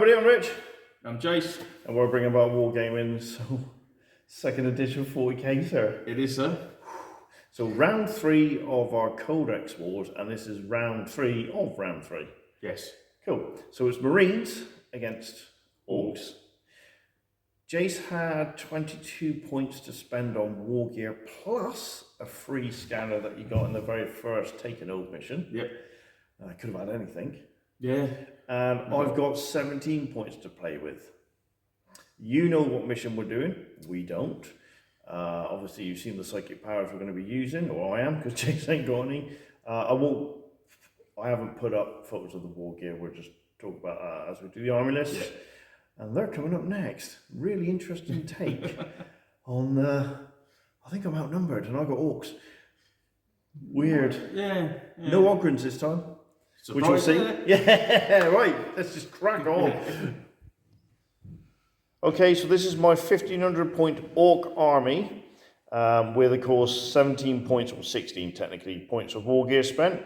everybody, I'm Rich. I'm Jace. And we're bringing about Wargaming, so second edition 40k, sir. It is, sir. So round 3 of our Codex Wars, and this is round 3 of round 3. Yes. Cool. So it's Marines against Orks. Jace had 22 points to spend on war gear, plus a free scanner that you got in the very first Take an Oath mission. Yep. I could have had anything. Yeah. And I've got 17 points to play with. You know what mission we're doing. We don't. Obviously, you've seen the psychic powers we're going to be using, or I am, because Jace ain't got any. I haven't put up photos of the war gear. We'll just talk about that as we do the army list. Yeah. And they're coming up next. Really interesting take on. I think I'm outnumbered, and I've got Orks. Weird. Yeah. No Ogrins this time. Surprise, which we'll see. Yeah, right. Let's just crack on. Okay, so this is my 1500 point Ork army with, of course, 17 points, or 16 technically, points of war gear spent.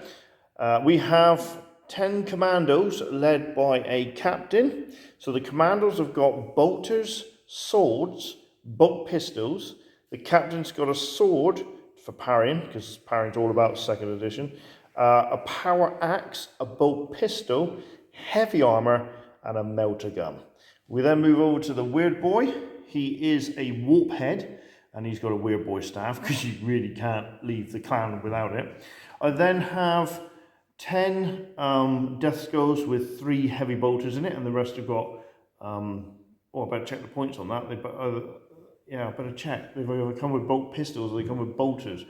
We have 10 commandos led by a captain. So the commandos have got bolters, swords, bolt pistols. The captain's got a sword for parrying, because parrying's all about second edition. A power axe, a bolt pistol, heavy armor, and a melter gun. We then move over to the Weird Boy. He is a warp head, and he's got a Weird Boy staff, because you really can't leave the clan without it. I then have 10 death skulls with 3 heavy bolters in it, and the rest have got, I better check the points on that. I better check. They either come with bolt pistols or they come with bolters.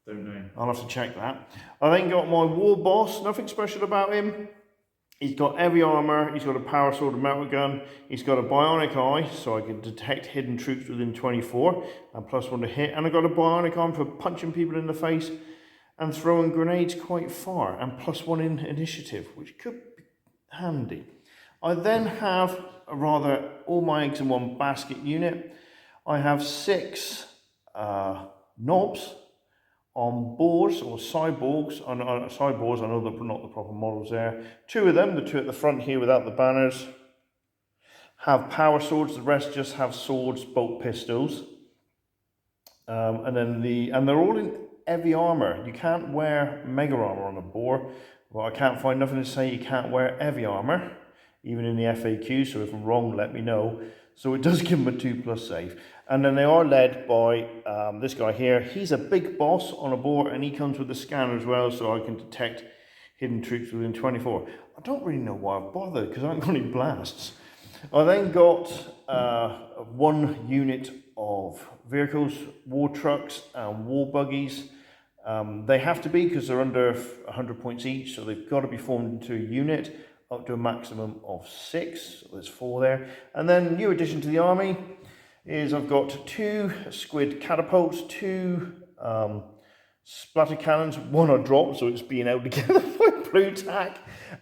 Don't know. I'll have to check that. I then got my war boss, nothing special about him. He's got heavy armor, he's got a power sword and melter gun, he's got a bionic eye, so I can detect hidden troops within 24, and +1 to hit, and I've got a bionic arm for punching people in the face and throwing grenades quite far, and +1 in initiative, which could be handy. I then have a rather all my eggs in one basket unit. I have 6 knobs on boars, or cyborgs. Cyborgs, I know they're not the proper models there. 2 of them, the 2 at the front here without the banners, have power swords. The rest just have swords, bolt pistols. And they're all in heavy armor. You can't wear mega armor on a boar. Well, I can't find nothing to say you can't wear heavy armor, even in the FAQ, so if I'm wrong, let me know. So it does give them a 2+ save. And then they are led by this guy here. He's a big boss on a boar, and he comes with a scanner as well, so I can detect hidden troops within 24. I don't really know why I've bothered, because I haven't got any blasts. I then got 1 unit of vehicles, war trucks and war buggies. They have to be, because they're under 100 points each, so they've got to be formed into a unit up to a maximum of 6, so there's 4 there. And then new addition to the army is I've got 2 squid catapults, 2 splatter cannons, 1 I dropped, so it's being held together by blue tack,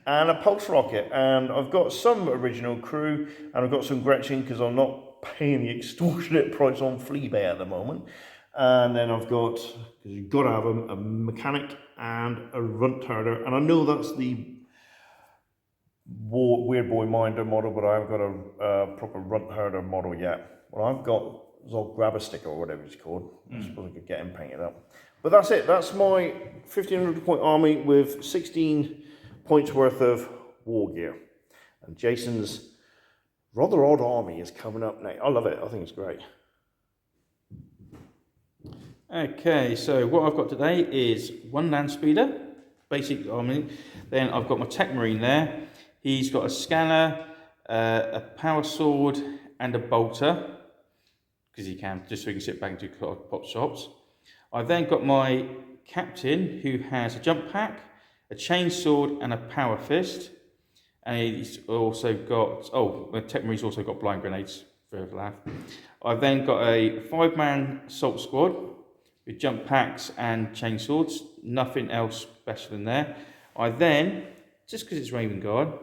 and a pulse rocket. And I've got some original crew, and I've got some Gretchen, because I'm not paying the extortionate price on Fleabay at the moment. And then I've got, because you've got to have them, a mechanic and a runt herder. And I know that's the Weird Boy Minder model, but I haven't got a proper runt herder model yet. Well, I've got Zog Grabber Sticker, or whatever it's called. I suppose I could get him painted up. But that's it. That's my 1500 point army with 16 points worth of war gear. And Jason's rather odd army is coming up next. I love it. I think it's great. Okay, so what I've got today is 1 land speeder, basic army. Then I've got my tech marine there. He's got a scanner, a power sword, and a bolter, because he can, just so he can sit back and do pop shots. I've then got my captain, who has a jump pack, a chainsword, and a power fist. And he's also got, my tech marine's also got blind grenades, for a laugh. I've then got a 5-man assault squad with jump packs and chainswords, nothing else special in there. I then, just because it's Raven Guard,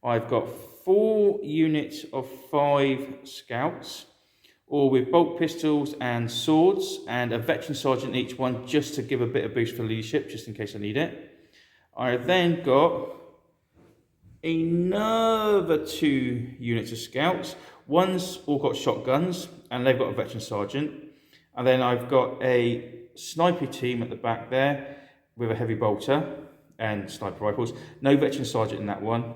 I've got 4 units of 5 scouts, all with bolt pistols and swords, and a veteran sergeant in each one, just to give a bit of boost for leadership, just in case I need it. I then got another 2 units of scouts. One's all got shotguns, and they've got a veteran sergeant. And then I've got a sniper team at the back there with a heavy bolter and sniper rifles. No veteran sergeant in that one.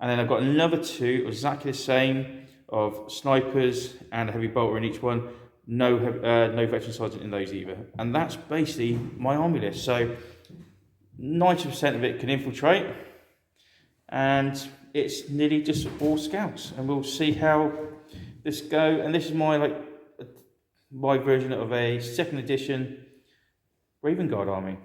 And then I've got another 2 exactly the same of snipers and a heavy bolter in each one. No veteran sergeant in those either. And that's basically my army list. So 90% of it can infiltrate, and it's nearly just all scouts. And we'll see how this go. And this is my version of a 2nd edition Raven Guard army.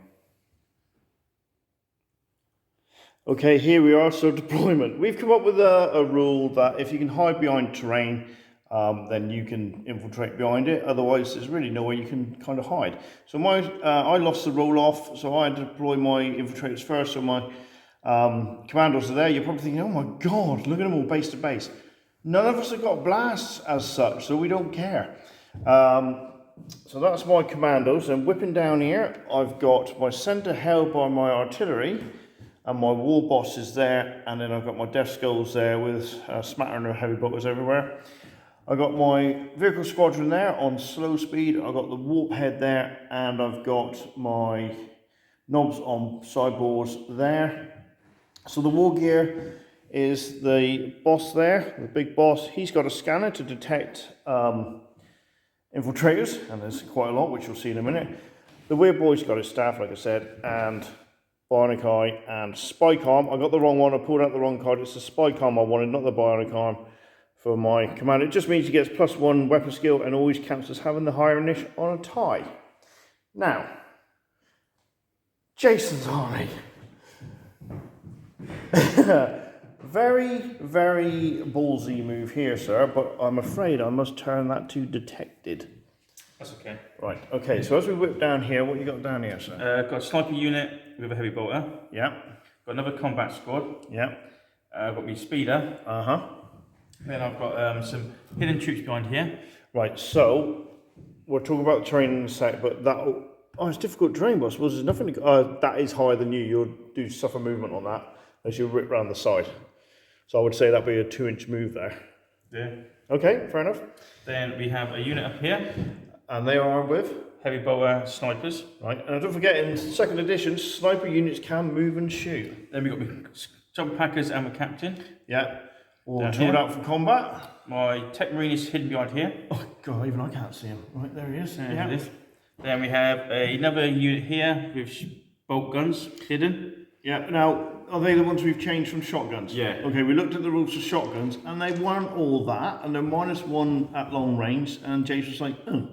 Okay, here we are. So deployment. We've come up with a rule that if you can hide behind terrain, then you can infiltrate behind it. Otherwise, there's really no way you can kind of hide. So I lost the roll off, so I had to deploy my infiltrators first. So my commandos are there. You're probably thinking, oh my God, look at them all base to base. None of us have got blasts as such, so we don't care. So that's my commandos. And whipping down here, I've got my centre held by my artillery, and my war boss is there, and then I've got my death skulls there with a smattering of heavy bolters everywhere. I've got my vehicle squadron there on slow speed, I've got the warp head there, and I've got my knobs on sideboards there. So the war gear is the boss there, the big boss. He's got a scanner to detect infiltrators, and there's quite a lot, which you'll see in a minute. The weird boy's got his staff, like I said, and bionic eye and spike arm. I got the wrong one, I pulled out the wrong card. It's the spike arm I wanted, not the bionic arm for my commander. It just means he gets +1 weapon skill and always counts as having the higher initial on a tie. Now, Jason's army. Very, very ballsy move here, sir, but I'm afraid I must turn that to detected. That's okay. Right, okay, so as we whip down here, what you got down here, sir? Got a sniper unit with a heavy bolter. Yeah. Got another combat squad. Yeah. I've got my speeder. Uh-huh. Then I've got some hidden troops behind here. Right, so we're talking about terrain in a sec, but that... Oh, it's difficult terrain, but I suppose there's nothing to... that is higher than you. You'll do suffer movement on that as you rip round the side. So I would say that'd be a 2-inch move there. Yeah. Okay, fair enough. Then we have a unit up here. And they are armed with? Heavy bolter snipers. Right, and don't forget, in 2nd edition, sniper units can move and shoot. Then we've got my jump packers and my captain. Yeah. All tooled out for combat. My tech marine is hidden behind here. Oh God, even I can't see him. Right, there he is. Yeah. Then we have another unit here with bolt guns hidden. Yeah, now, are they the ones we've changed from shotguns? Yeah. Okay, we looked at the rules for shotguns, and they weren't all that, and they're -1 at long range, and James was like, oh.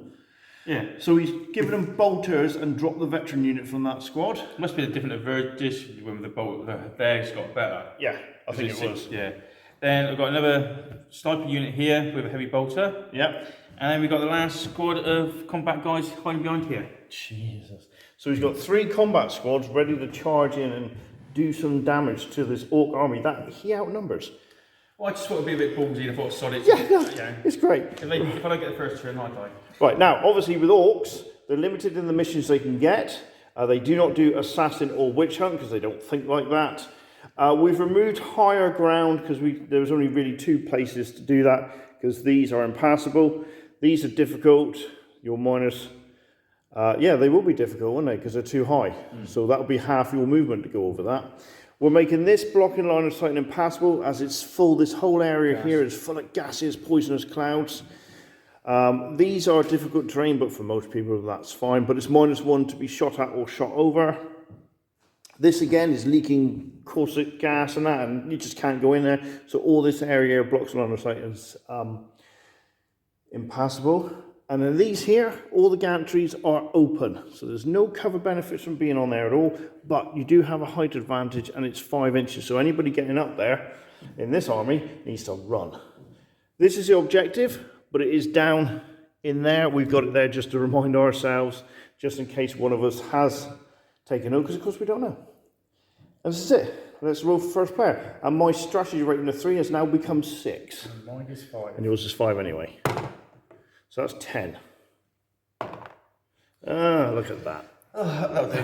Yeah. So he's given them bolters and dropped the veteran unit from that squad. Must be a different edition when the bolt there's got better. Yeah, I think it was. Yeah. Then I've got another sniper unit here with a heavy bolter. Yeah. And then we've got the last squad of combat guys hiding behind here. Jesus. So he's got 3 combat squads ready to charge in and do some damage to this Ork army that he outnumbers. Well, I just thought it'd be a bit ballsy. I thought solid. Yeah, it's great. If I don't get the first turn, I die. Right, now, obviously with Orks, they're limited in the missions they can get. They do not do assassin or witch hunt because they don't think like that. We've removed higher ground because there was only really 2 places to do that because these are impassable. These are difficult. Your minus... yeah, they will be difficult, won't they? Because they're too high. So that'll be half your movement to go over that. We're making this blocking line of sight impassable as it's full. This whole area here is full of gases, poisonous clouds. These are difficult terrain, but for most people that's fine. But it's -1 to be shot at or shot over. This again is leaking caustic gas and that, and you just can't go in there. So all this area blocks line of sight is impassable. And then these here, all the gantries are open. So there's no cover benefits from being on there at all, but you do have a height advantage and it's 5 inches. So anybody getting up there in this army needs to run. This is the objective, but it is down in there. We've got it there just to remind ourselves, just in case one of us has taken over, because of course we don't know. And this is it. Let's roll for first player. And my strategy rating of 3 has now become 6. And mine is 5. And yours is 5 anyway. So that's 10. Ah, look at that. That'll do.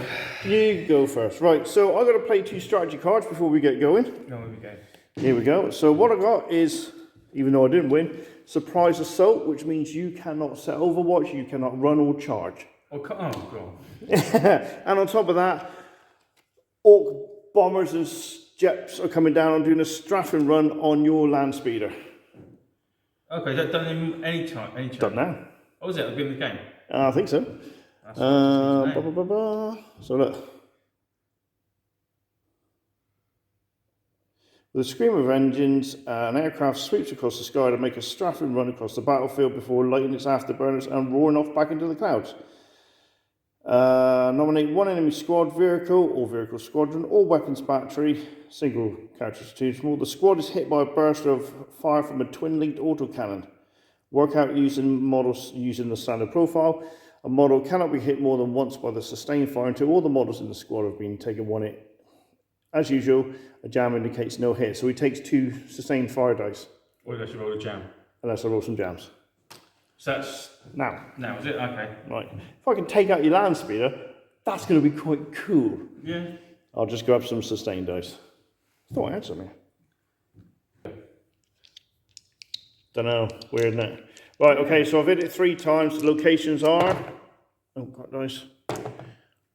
You go first. Right, so I'm going to play 2 strategy cards before we get going. No, here we go. Here we go. So what I got is, even though I didn't win, surprise assault, which means you cannot set Overwatch, you cannot run or charge. Oh, God. And on top of that, Ork bombers and jets are coming down and doing a strafing run on your land speeder. Okay, is that done in any time? Done now. Oh, is it? At the beginning of the game? I think so. That's So look. With a scream of engines, an aircraft sweeps across the sky to make a strafing run across the battlefield before lighting its afterburners and roaring off back into the clouds. Nominate 1 enemy squad vehicle or vehicle squadron or weapons battery, single character is too small. The squad is hit by a burst of fire from a twin-linked autocannon. Work out using models using the standard profile. A model cannot be hit more than once by the sustained fire until all the models in the squad have been taken 1 hit. As usual, a jam indicates no hit, so he takes 2 sustained fire dice. Or unless you roll a jam. Unless I roll some jams. So that's... Now, is it? Okay. right. If I can take out your land speeder, that's going to be quite cool. Yeah. I'll just grab some sustained dice. I thought I had something. Don't know. Weird, isn't it? Right, okay, so I've hit it 3 times. The locations are... Oh, quite nice.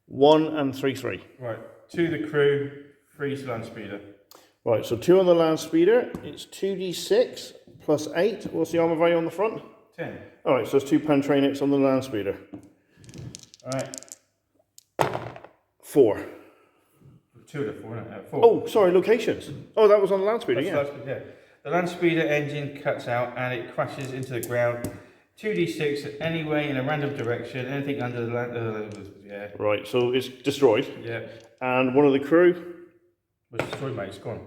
1 and 3, 3. Right. 2 the crew, 3 to land speeder. Right, so 2 on the land speeder. It's 2d6 plus 8. What's the armor value on the front? 10. Alright, so it's 2 Pentrain hits on the land speeder. Alright. 4. 2 to 4, isn't it? 4. Oh, sorry, locations. Oh, that was on the land speeder, yeah. Yeah. The land speeder engine cuts out and it crashes into the ground. 2d6 anyway in a random direction. Anything under the land. Yeah. Right, so it's destroyed. Yeah. And one of the crew. Was destroyed, mate. It's gone.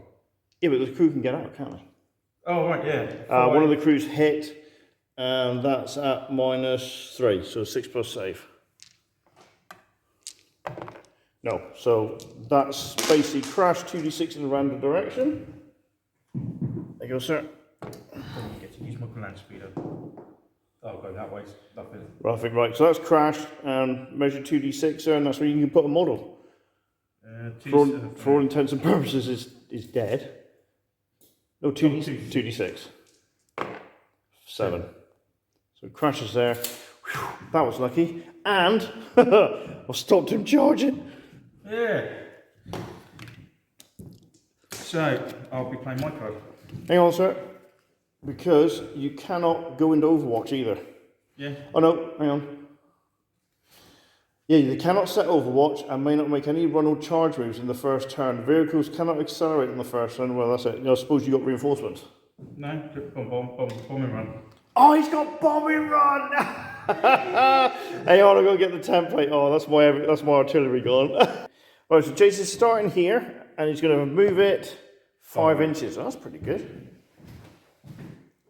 Yeah, but the crew can get out, can't they? Oh, right, yeah. One of the crews hit, and that's at -3, so 6 plus save. No, so that's basically crash 2d6 in a random direction. There you go, sir. I get to use my land speeder. I'll go that way. Nothing. Right, so that's crashed and measure 2d6 there, and that's where you can put a model. For all intents and purposes, is dead. No, 2d6. 7. So it crashes there. Whew, that was lucky. And I stopped him charging. Yeah. So, I'll be playing my card. Hang on, sir. Because you cannot go into Overwatch either. Yeah. Oh, no, hang on. Yeah, you cannot set Overwatch and may not make any run or charge moves in the first turn. Vehicles cannot accelerate in the first turn. Well, that's it. I suppose you got reinforcements. No, bombing run. Oh, he's got bombing run! Hang on, I'll go get the template. Oh, that's my artillery gone. Right, so Jason's starting here, and he's going to move it 5 inches. Oh, that's pretty good.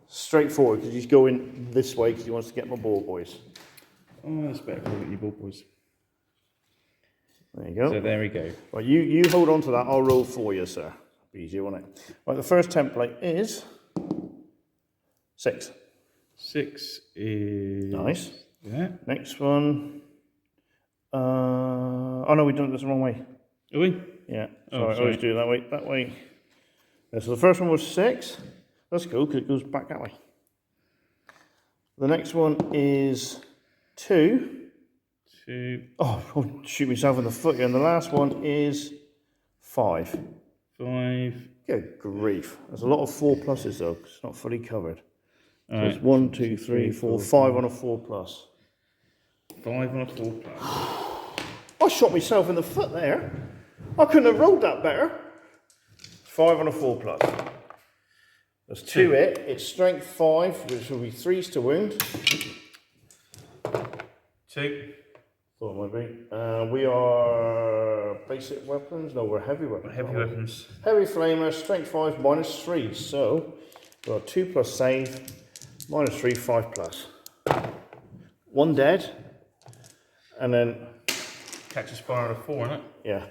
Straightforward, because he's going this way because he wants to get my ball boys. Oh, that's better for you ball boys. There you go. So there we go. Right, you hold on to that. I'll roll for you, sir. Be easier, won't it? Right, the first template is 6. 6 is... Nice. Yeah. Next one. Oh no, we've done this the wrong way. Are we? Yeah. Sorry. I always do it that way. That way. Yeah, so the first one was 6. That's cool because it goes back that way. The next one is 2. 2. Oh, I'll shoot myself in the foot here. And the last one is 5. 5. Good grief. There's a lot of 4 pluses though, 'cause it's not fully covered. So Right. it's 1, 2, 3, 4, 5 on a 4 plus. 5 on a 4 plus. I shot myself in the foot there. I couldn't have rolled that better. 5 on a 4 plus. There's 2 hit. It's strength 5, which will be 3s to wound. 2. Thought it might be. We are basic weapons. No, we're heavy weapons. Heavy weapons. Heavy flamer, strength 5, -3. So we've got 2 plus save, -3, 5 plus. 1 dead. And then... Catches fire at a 4, isn't it? Yeah.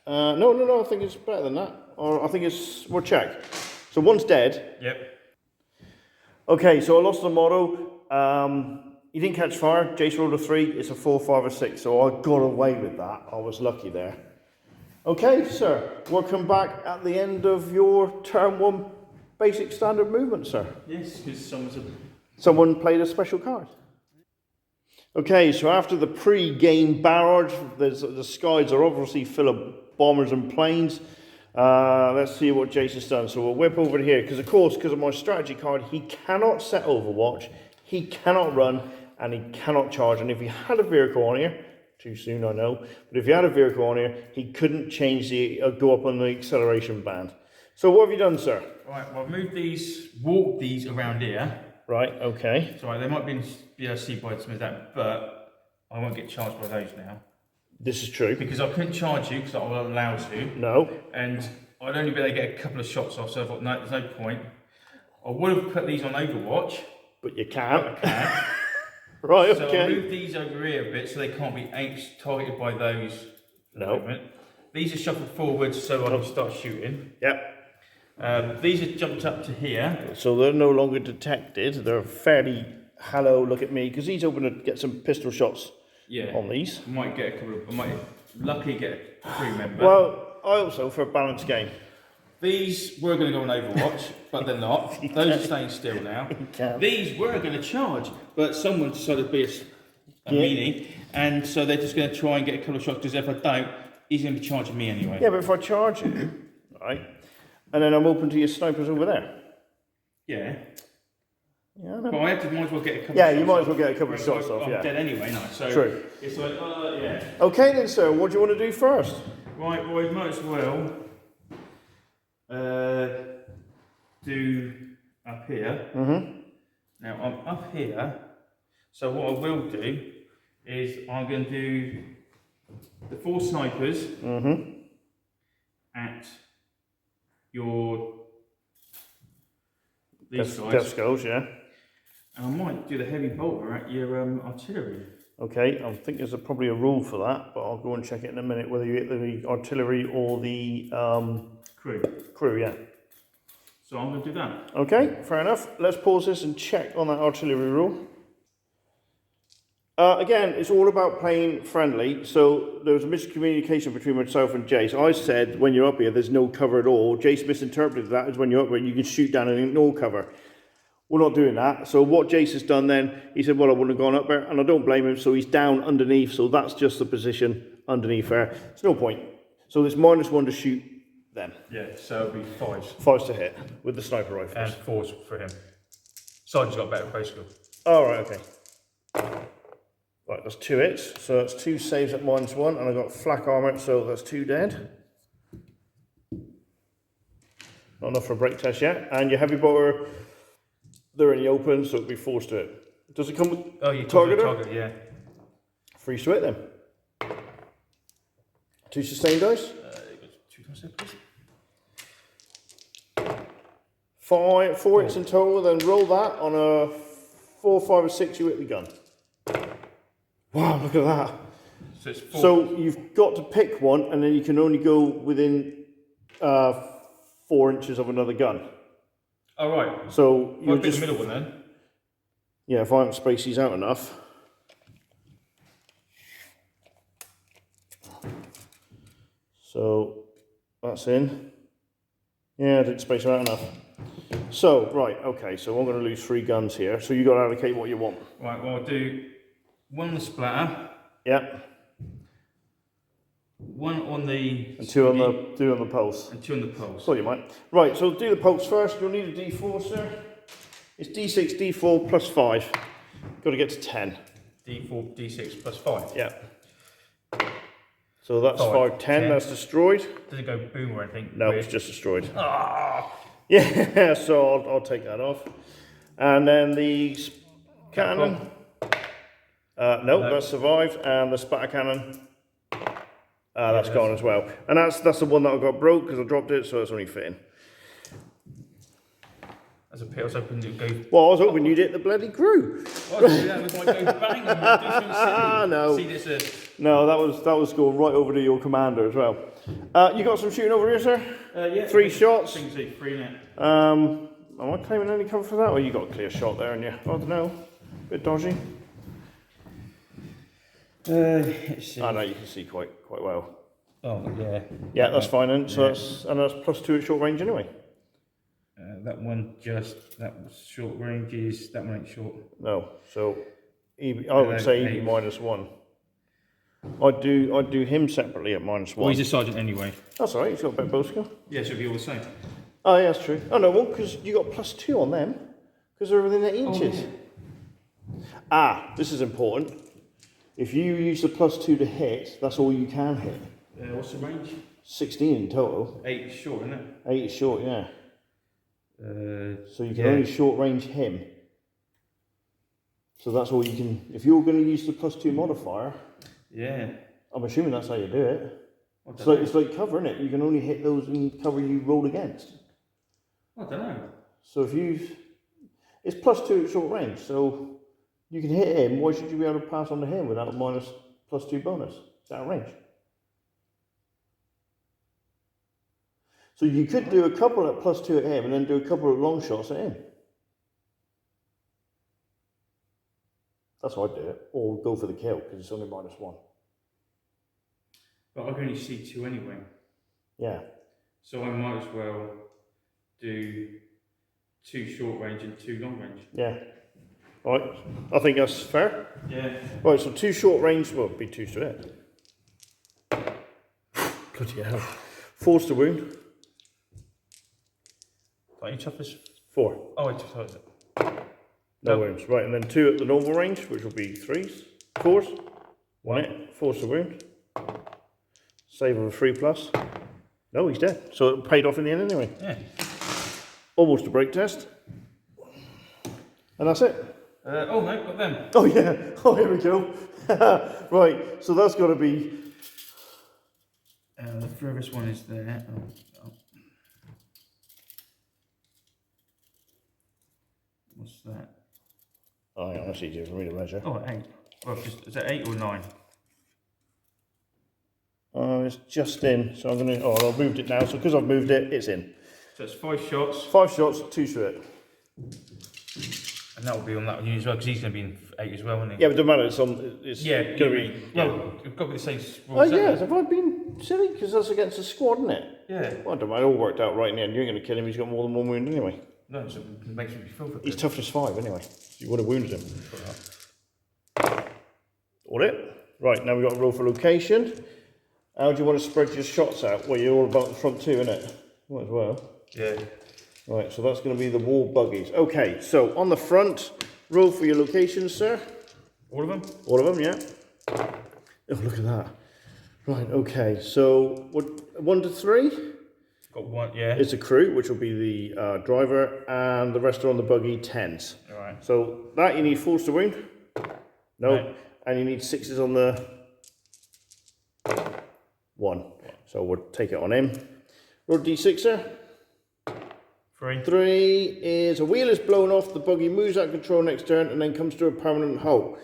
No. No, I think it's better than that. Or I think it's... We'll check. So 1's dead. Yep. Okay, so I lost the model. he didn't catch fire. Jace rolled a 3. It's a 4, 5, or 6. So I got away with that. I was lucky there. Okay, sir. We'll come back at the end of your turn 1 basic standard movement, sir. Yes, because Someone played a special card. Okay, so after the pre-game barrage, the skies are obviously full of bombers and planes. Let's see what Jace has done. So we'll whip over to here, because of my strategy card, he cannot set Overwatch, he cannot run, and he cannot charge. And if he had a vehicle on here, too soon I know, but if he had a vehicle on here, he couldn't change go up on the acceleration band. So what have you done, sir? Right, well, I've walked these around here. Right, okay. So they might be able to see by some of that, but I won't get charged by those now. This is true. Because I couldn't charge you because I wasn't allowed to. No. And I'd only be able to get a couple of shots off, so I thought, no, there's no point. I would have put these on Overwatch. But you can't. I can't. Right, so okay. I'll move these over here a bit so they can't be targeted by those. No. These are shuffled forwards so I can start shooting. Yep. These are jumped up to here. So they're no longer detected. They're fairly, hello, look at me, because he's hoping to get some pistol shots on these. I might get a couple of, I might luckily get a crew member. Well, I also, for a balanced game. These were going to go on Overwatch, but they're not. Those are staying still now. These were going to charge, but someone decided to be a meanie, and so they're just going to try and get a couple of shots, because if I don't, he's going to be charging me anyway. Yeah, but if I charge you, right, and then I'm open to your snipers over there. Yeah. Yeah, I know. But I have to, might as well get a couple of shots. Yeah, you might as well get a couple of shots off, I'm dead anyway, no. So true. It's like, yeah. Okay then, sir, what do you want to do first? Right, well, we might as well do up here. Now, I'm up here, so what I will do is I'm going to do the 4 snipers at your these guys. Death Skulls, yeah. And I might do the heavy bolter at your artillery. Okay, I think there's probably a rule for that, but I'll go and check it in a minute, whether you hit the artillery or the crew, yeah. So I'm going to do that. Okay, fair enough. Let's pause this and check on that artillery rule. Again, it's all about playing friendly. So there was a miscommunication between myself and Jace. I said, when you're up here, there's no cover at all. Jace misinterpreted that as when you're up here, you can shoot down and ignore cover. We're not doing that. So what Jace has done then, he said, well, I wouldn't have gone up there, and I don't blame him. So he's down underneath. So that's just the position underneath there. There's no point. So there's -1 to shoot them. Yeah, so it'll be 5s. 5s to hit with the sniper rifles. And 4s for him. Sergeant's got better base skill. Oh, right, okay. Right, that's 2 hits. So that's 2 saves at -1, and I've got flak armor, so that's 2 dead. Not enough for a break test yet. And your heavy bolter, they're in the open, so it'll be 4s to hit. Does it come with targeter? Target, yeah. 3s to hit then. 2 sustain dice. 2 times that, please. 4 hits in total, then roll that on a 4, 5, or 6, you hit the gun. Wow, look at that. So it's 4. So you've got to pick one, and then you can only go within 4 inches of another gun. Oh, right. So you'll pick the middle one then? Yeah, if I haven't spaced these out enough. So that's in. Yeah, I didn't space them out enough. So, right, okay, so I'm going to lose 3 guns here. So you've got to allocate what you want. Right, well, I'll do 1 on the splatter. Yep. 1 on the... And 2 on the pulse. And 2 on the pulse. Thought you might. Right, so do the pulse first. You'll need a D4, sir. It's D6, D4 plus 5. Got to get to 10. D4, D6 plus 5. Yeah. So that's 5, 10. That's destroyed. Does it go boom or anything? No, it's just destroyed. Ah! Yeah, so I'll take that off. And then the cannon. No, that survived. And the spatter cannon. That's gone as well. And that's the one that I got broke because I dropped it, so it's only fitting. As a pit, I was hoping you'd go... Well, I was hoping you'd hit the bloody crew. Well, that was like go bang and do something silly. No. See this... No, that was going right over to your commander as well. You got some shooting over here, sir? Yeah. 3 shots. I think it's 3 in it. Am I claiming any cover for that? Or you got a clear shot there, and you? I don't know. Bit dodgy. Let's see. I know you can see quite well. Oh, yeah. Yeah, that's fine then. So that's +2 at short range anyway. That one that was short ranges, that one ain't short. No, so I would say even -1. I'd do him separately at -1. Well, he's a sergeant anyway. That's all right. He's got a bit of bow skill. Yeah, so it'll be all the same. Oh, yeah, that's true. Oh no, well, because you got +2 on them because they're within 8 inches. Ah, this is important. If you use the +2 to hit, that's all you can hit. What's the range? 16 in total. 8 is short, isn't it? 8 is short, yeah. So you can yeah. only short range him. So that's all you can. If you're going to use the +2 modifier, yeah, I'm assuming that's how you do it. It's like cover, isn't it? You can only hit those in cover you rolled against. I don't know. So if it's +2 at short range, so you can hit him. Why should you be able to pass on to him without a +2 bonus? It's out of range. So you could do a couple at +2 at him and then do a couple of long shots at him. That's how I'd do it. Or go for the kill because it's only -1. But I can only see 2 anyway. Yeah. So I might as well do 2 short range and 2 long range. Yeah. Right. I think that's fair. Yeah. Right, so 2 short range, well, be 2 straight. Bloody hell. 4's the wound. Are you toughness? 4. Oh, I just heard it. No wounds. Right, and then 2 at the normal range, which will be 3s. 4s. 1 hit. 4's the wound. Save of a 3+. No, he's dead. So it paid off in the end anyway. Yeah. Almost a break test. And that's it. Oh no, got them. Oh yeah. Oh, here we go. Right, so that's got to be... The furthest one is there. Oh. What's that? Oh, yeah, that's easier for me to measure. Oh, 8. Well, is that 8 or 9? Oh, it's just in. So I'm going to... Oh, I've moved it now. So because I've moved it, it's in. So it's 5 shots. 5 shots, 2 straight. And that will be on that one as well, because he's going to be in 8 as well, isn't he? Yeah, but it doesn't matter. It's on... It's going to be... Well, it's got to be the same Oh, yeah. Have I been silly? Because that's against a squad, isn't it? Yeah. Well, I don't mind. It all worked out right in the end. You're going to kill him. He's got more than 1 wound anyway. No, so it makes me feel good. He's toughness 5 anyway. So you would have wounded him. All it. Right, now we've got to roll for location. How do you want to spread your shots out? Well, you're all about the front 2, innit? Might as well. Yeah. Right, so that's going to be the war buggies. Okay, so on the front, roll for your locations, sir. All of them? All of them, yeah. Oh, look at that. Right, okay, so what, 1 to 3? Got 1, yeah. It's a crew, which will be the driver, and the rest are on the buggy, 10s. Alright. So that you need 4s to wound. No. Right. And you need 6s on the 1. So we'll take it on him. Roll D6, sir. 3. 3 is a wheel is blown off, the buggy moves out of control next turn and then comes to a permanent halt.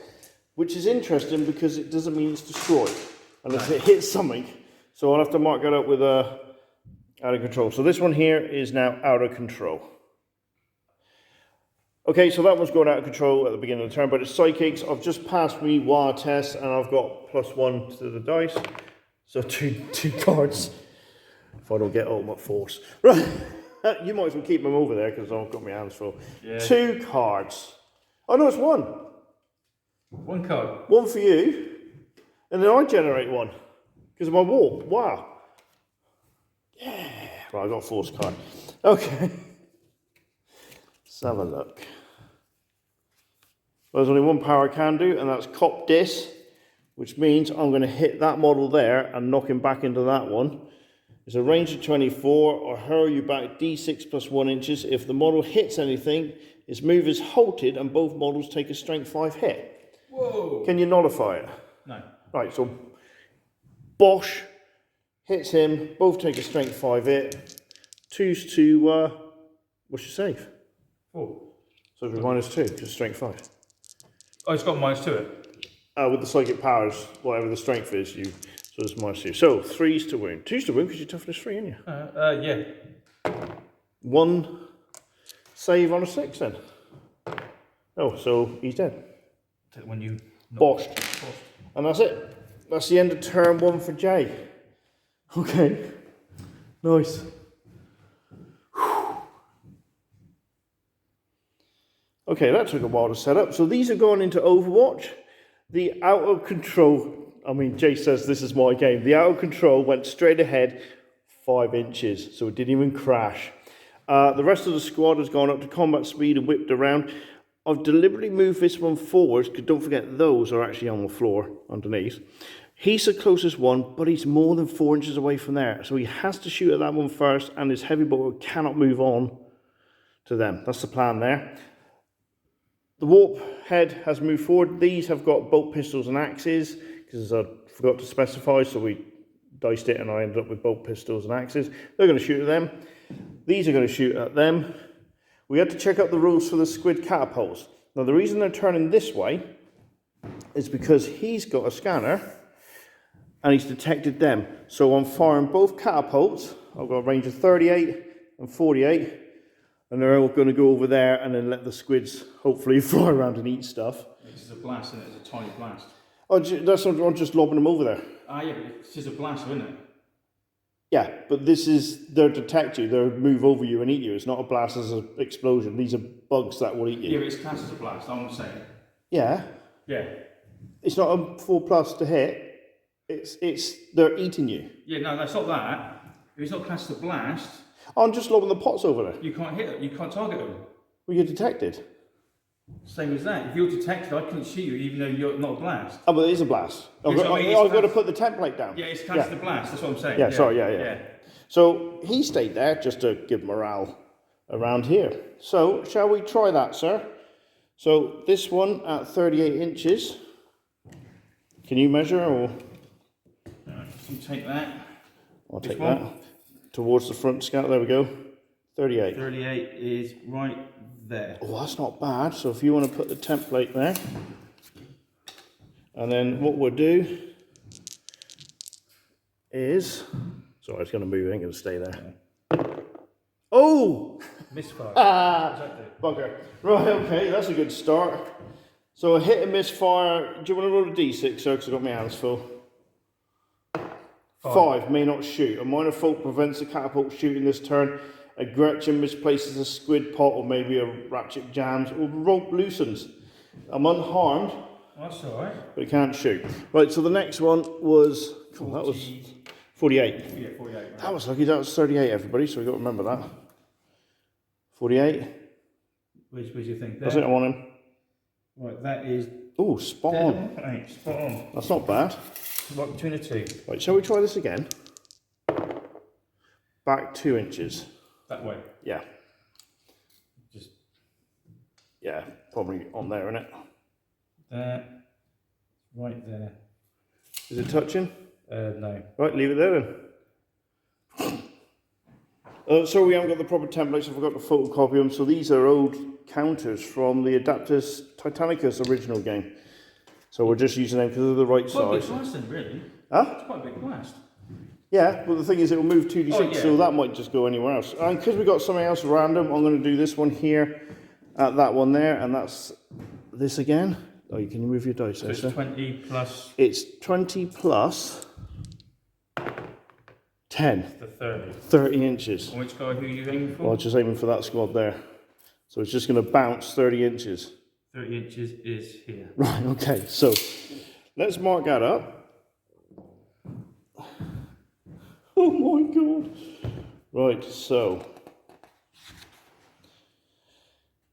Which is interesting because it doesn't mean it's destroyed. Unless it hits something. So I'll have to mark that up with a out of control. So this one here is now out of control. Okay, so that one's going out of control at the beginning of the turn, but it's psychics. I've just passed me WA test and I've got +1 to the dice. So two cards. If I don't get ultimate force. Right. You might as well keep them over there because I've got my hands full. Yeah. 2 cards. Oh no, it's 1. 1 card. 1 for you. And then I generate 1. Because of my wall. Wow. Yeah. Right, I've got a force card. Okay. Let's have a look. Well, there's only 1 power I can do, and that's cop dis, which means I'm going to hit that model there and knock him back into that one. It's a range of 24, or hurl you back d6 plus 1 inches. If the model hits anything, its move is halted and both models take a strength 5 hit. Whoa. Can you nullify it? No. Right, so Bosch hits him, both take a strength 5 hit. 2's to, what's your save? 4. So it'll be -2, because strength 5. Oh, it's got -2 it. With the psychic powers, whatever the strength is, so it's -2. So 3's to wound. 2's to wound because you're toughness 3, aren't you? Yeah. 1 save on a 6 then. Oh, so he's dead. When you... Boshed. And that's it. That's the end of turn 1 for Jay. Okay. Nice. Okay, that took a while to set up. So these are going into Overwatch. The out of control, I mean, Jay says this is my game. The out of control went straight ahead 5 inches, so it didn't even crash. The rest of the squad has gone up to combat speed and whipped around. I've deliberately moved this one forwards, because don't forget those are actually on the floor underneath. He's the closest one, but he's more than 4 inches away from there. So he has to shoot at that one first, and his heavy bolter cannot move on to them. That's the plan there. The warp head has moved forward. These have got bolt pistols and axes, because I forgot to specify, so we diced it and I ended up with bolt pistols and axes. They're going to shoot at them. These are going to shoot at them. We had to check out the rules for the squid catapults. Now the reason they're turning this way is because he's got a scanner and he's detected them. So I'm firing both catapults. I've got a range of 38 and 48. And they're all going to go over there and then let the squids hopefully fly around and eat stuff. This is a blast, and it's a tiny blast. Oh, I'm just lobbing them over there. Ah, yeah, but it's just a blast, isn't it? Yeah, but this is, they'll detect you, they'll move over you and eat you. It's not a blast as an explosion. These are bugs that will eat you. Yeah, but it's classed as a blast, I'm saying. Yeah. Yeah. It's not a 4+ to hit. They're eating you. Yeah, no, that's not that. If it's not classed as a blast... I'm just lobbing the pots over there. You can't hit it, you can't target them. Well, you're detected. Same as that. If you're detected, I couldn't shoot you even though you're not a blast. Oh, but it is a blast. I've got to put the template down. Yeah, it's classed as a blast, that's what I'm saying. Yeah, sorry, yeah. So he stayed there just to give morale around here. So shall we try that, sir? So this one at 38 inches. Can you measure or? Alright, so you take that. I'll take that. Towards the front scout, there we go. 38. 38 is right there. Oh, that's not bad. So if you want to put the template there. And then what we'll do is, sorry, it's going to move, it ain't going to stay there. Oh! Misfire. Bugger. Right, okay, that's a good start. So a hit and misfire. Do you want to roll a d6, sir? Because I've got my hands full. 5 may not shoot. A minor fault prevents the catapult shooting this turn. A Gretchen misplaces a squid pot, or maybe a ratchet jams, or rope loosens. I'm unharmed. That's alright. But it can't shoot. Right, so the next one was... Oh, that was 48. Yeah, 48. Right. That was lucky. That was 38, everybody, so we've got to remember that. 48. Where's your thing? That's it, I want him. Right, that is... Oh, spot on. Right, spot on. That's not bad. Right between the two. Right, shall we try this again? Back 2 inches. That way. Yeah. Just... Yeah, probably on there, isn't it? There. Right there. Is it touching? No. Right, leave it there then. So we haven't got the proper templates, I forgot to photocopy them. So these are old counters from the Adaptus Titanicus original game. So we're just using them because they're the right Quite a big size. blast then, really. Huh? It's quite a big blast. Yeah, but the thing is it will move 2d6, Oh, yeah. so that might just go anywhere else. And because we've got something else random, I'm going to do this one here, at that one there, and that's this again. Oh, you can move your dice So there, it's sir. 20 plus... It's 20 plus 10. The 30. 30 inches. And which guy who are you aiming for? Well, I'm just aiming for that squad there. So it's just going to bounce 30 inches. 30 inches is here. Right, okay, so let's mark that up. Oh my god. Right, so.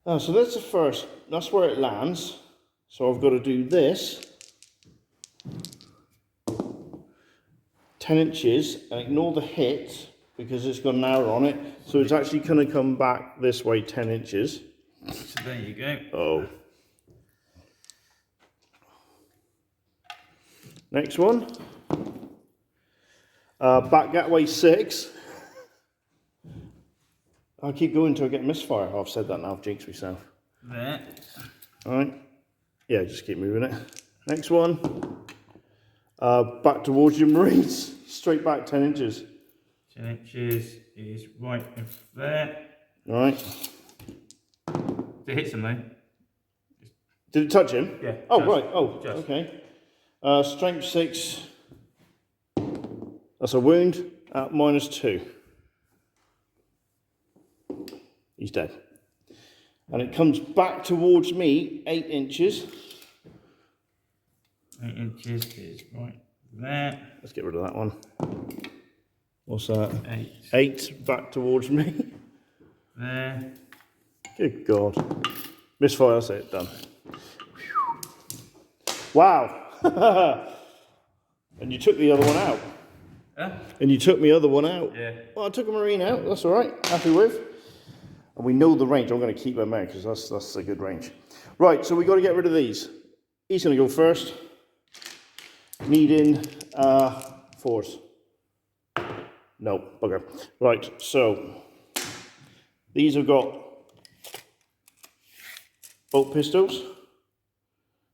So that's the first, that's where it lands. So I've got to do this. 10 inches, and ignore the hit because it's got an arrow on it. So it's actually going to come back this way 10 inches. So there you go. Oh. Next one. Back that way 6. I'll keep going until I get misfire. Oh, I've said that now, I've jinxed myself. There. Alright. Yeah, just keep moving it. Next one. Back towards your Marines. Straight back 10 inches. 10 inches is right in there. Alright. Did it hit something? Did it touch him? Yeah. Oh, just, right. Oh, just. okay. Strength 6. That's a wound at -2. He's dead. And it comes back towards me 8 inches. 8 inches is right there. Let's get rid of that one. What's that? 8. 8 back towards me. There. Good God. Misfire, that's it, done. Wow. And you took the other one out. Huh? And you took the other one out. Yeah. Well, I took a Marine out, that's all right. Happy with. And we know the range. I'm going to keep them out because that's a good range. Right, so we got to get rid of these. He's going to go first. Needing 4s. No, bugger. Right, so these have got bolt pistols.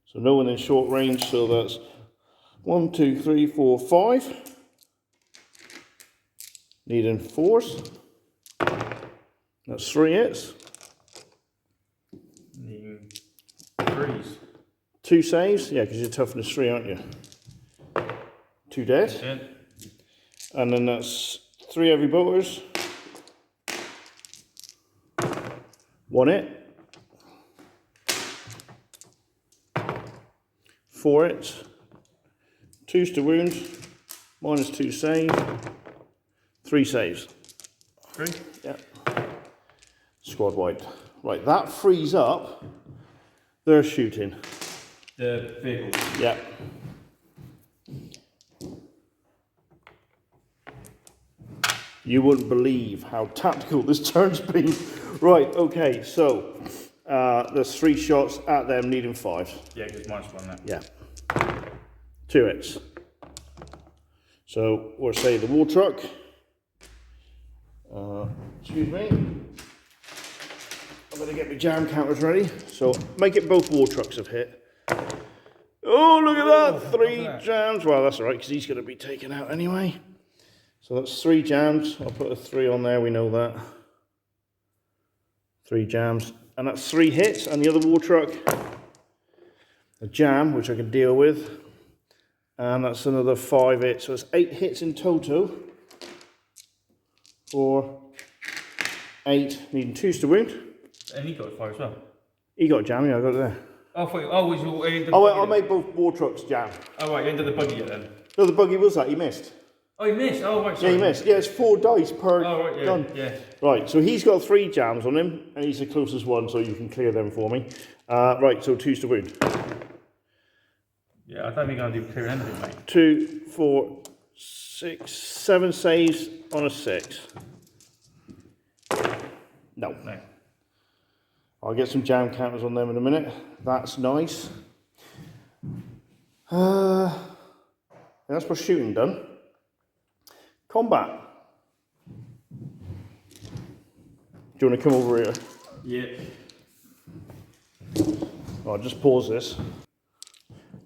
So no one in short range, so that's 1, 2, 3, 4, 5. Needing 4s. That's 3 hits. Needing 3s. 2 saves, yeah, because you're toughness 3, aren't you? 2 dead. Dead. And then that's 3 heavy bolters. 1 hit. 4 hits. 2s to wound. -2 save. 3 saves. 3? Yeah. Squad wiped. Right, that frees up their shooting. The vehicle. Yeah. You wouldn't believe how tactical this turn's been. Right, okay, so there's 3 shots at them needing 5. Yeah, because -1 there. Yeah. 2 hits. So we'll say the war truck. Excuse me. I'm going to get my jam counters ready. So make it both war trucks have hit. Oh, look at that! 3 jams. Well, that's all right, because he's going to be taken out anyway. So that's 3 jams. I'll put a 3 on there, we know that. 3 jams. And that's 3 hits. And the other war truck, a jam, which I can deal with. And that's another 5 hits. So it's 8 hits in total. 4, 8, needing 2s to wound. And he got a 5 as well. He got a jam, yeah, I got it there. Oh, was you into the Oh, buggy I then? made both war trucks jam. Oh, right, you ended the buggy yet then? No, the buggy was that, he missed. Oh, he missed? Oh, right, Yeah, sorry. he missed. Yeah, it's 4 dice per Oh, right, yeah, gun. yeah. Right, so he's got 3 jams on him, and he's the closest one, so you can clear them for me. Right, so 2s to wound. Yeah, I don't think I'm going to do clear anything, mate. 2, 4, 6, 7 saves on a 6. No. No. I'll get some jam counters on them in a minute. That's nice. That's for shooting done. Combat. Do you want to come over here? Yeah. I'll just pause this.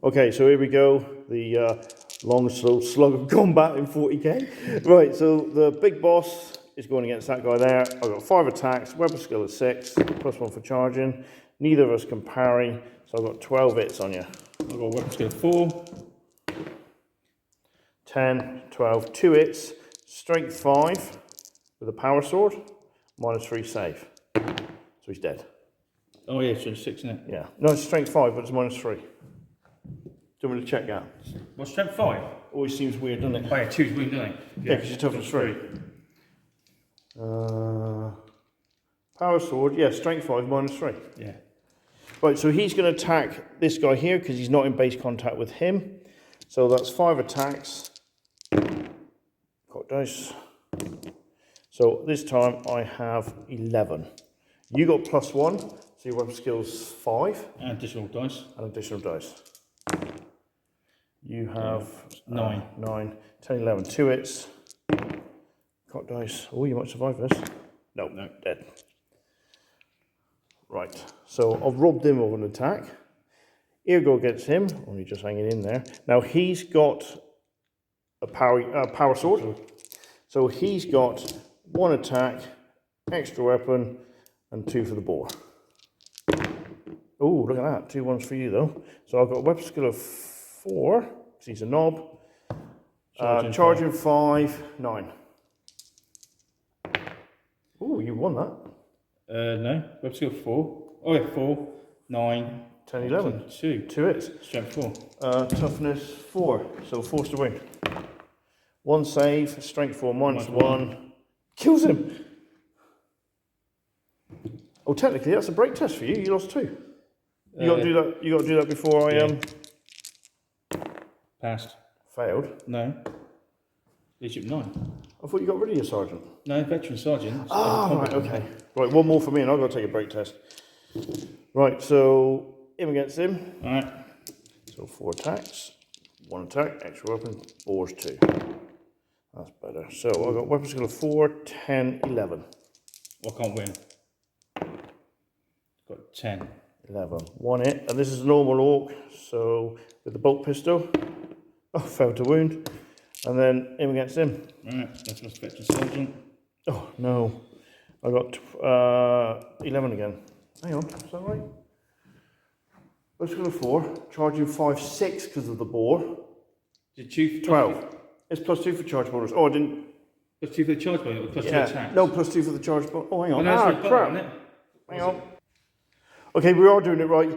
Okay, so here we go. The long, slow slug of combat in 40k. Right, so the big boss is going against that guy there. I've got 5 attacks, weapon skill is 6, +1 for charging. Neither of us can parry, so I've got 12 hits on you. I've got a weapon skill of 4. 10, 12, 2 hits, strength 5 with a power sword, -3 save. So he's dead. Oh, yeah, so 6, isn't it? Yeah. No, it's strength 5, but it's -3. Do you want me to check that? What's strength 5? Always seems weird, doesn't it? Oh, yeah, 2's wound, don't they? Yeah, because you're toughness 3. Power sword, yeah, strength 5, -3. Yeah. Right, so he's going to attack this guy here because he's not in base contact with him. So that's 5 attacks. Got dice. So this time I have 11. You got +1, so your weapon skill's 5. And additional dice. And additional dice. You have 9. 9, 10, 11, 2 hits. Got dice. Oh, you might survive this. No, no, dead. Right, so I've robbed him of an attack. Here go against him, only just hanging in there. Now he's got a power sword. So he's got 1 attack, extra weapon, and 2 for the boar. Oh, look at that, 2 ones for you though. So I've got a weapon skill of 4, because he's a knob. Charging 5, 9. Ooh, you won that. No, weapon skill 4. Oh yeah, 4, 9, 10, 11. 2. 2 hits. Strength 4. Toughness 4, so force to wound. 1 save, strength 4, -1. Kills him. Oh, technically that's a break test for you. You lost 2. You got to do that. You got to do that before I Passed. failed. No. Leadership 9. I thought you got rid of your sergeant. No, veteran sergeant. Right, okay. Right, one more for me, and I've got to take a break test. Right, so him against him. All right. So 4 attacks, 1 attack, extra weapon, bores 2. That's better. So I've got weapon skill of 4, 10, 11. I can't win. Got 10. 11. 1 hit, and this is a normal orc, so with the bolt pistol. Oh, failed to wound. And then him against him. Right, that's my veteran sergeant. Oh, no. I got 11 again. Hang on, is that right? Let's go to 4. Charging 5, 6 because of the bore. Did you 12. It's +2 for charge bonus. Oh, I didn't. +2 for the charge bonus, or +2 attack? No, +2 for the charge bonus. Oh, hang on. Crap. Crap. Hang on. Okay, we are doing it right.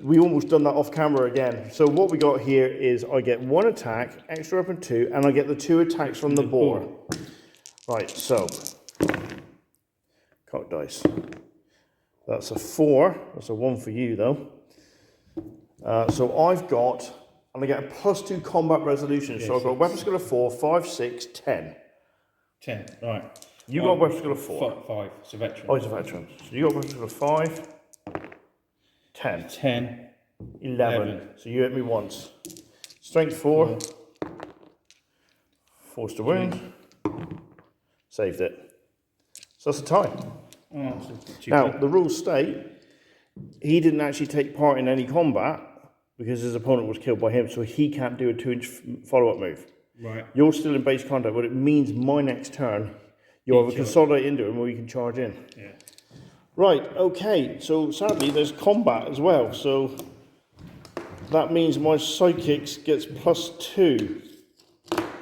We almost done that off camera again. So what we got here is I get 1 attack, extra weapon 2, and I get the 2 attacks from the boar. Right, so cock dice. That's a 4. That's a 1 for you though. So I've got, and I get a +2 combat resolution. So I've got a weapon skill of 4, 5, 6, 10. 10, right. You got a weapon skill of 4. 5, it's a veteran. Oh, he's a veteran. So you got a weapon skill of 5, 10. 10. 11. So you hit me once. Strength 4. Force to wound. Saved it. So that's a tie. Oh, Now, the rules state he didn't actually take part in any combat because his opponent was killed by him, so he can't do a 2-inch follow-up move. Right. You're still in base contact, but it means my next turn you'll have a consolidate into him where you can charge in. Yeah. Right, okay, so sadly there's combat as well, so that means my psychics gets +2.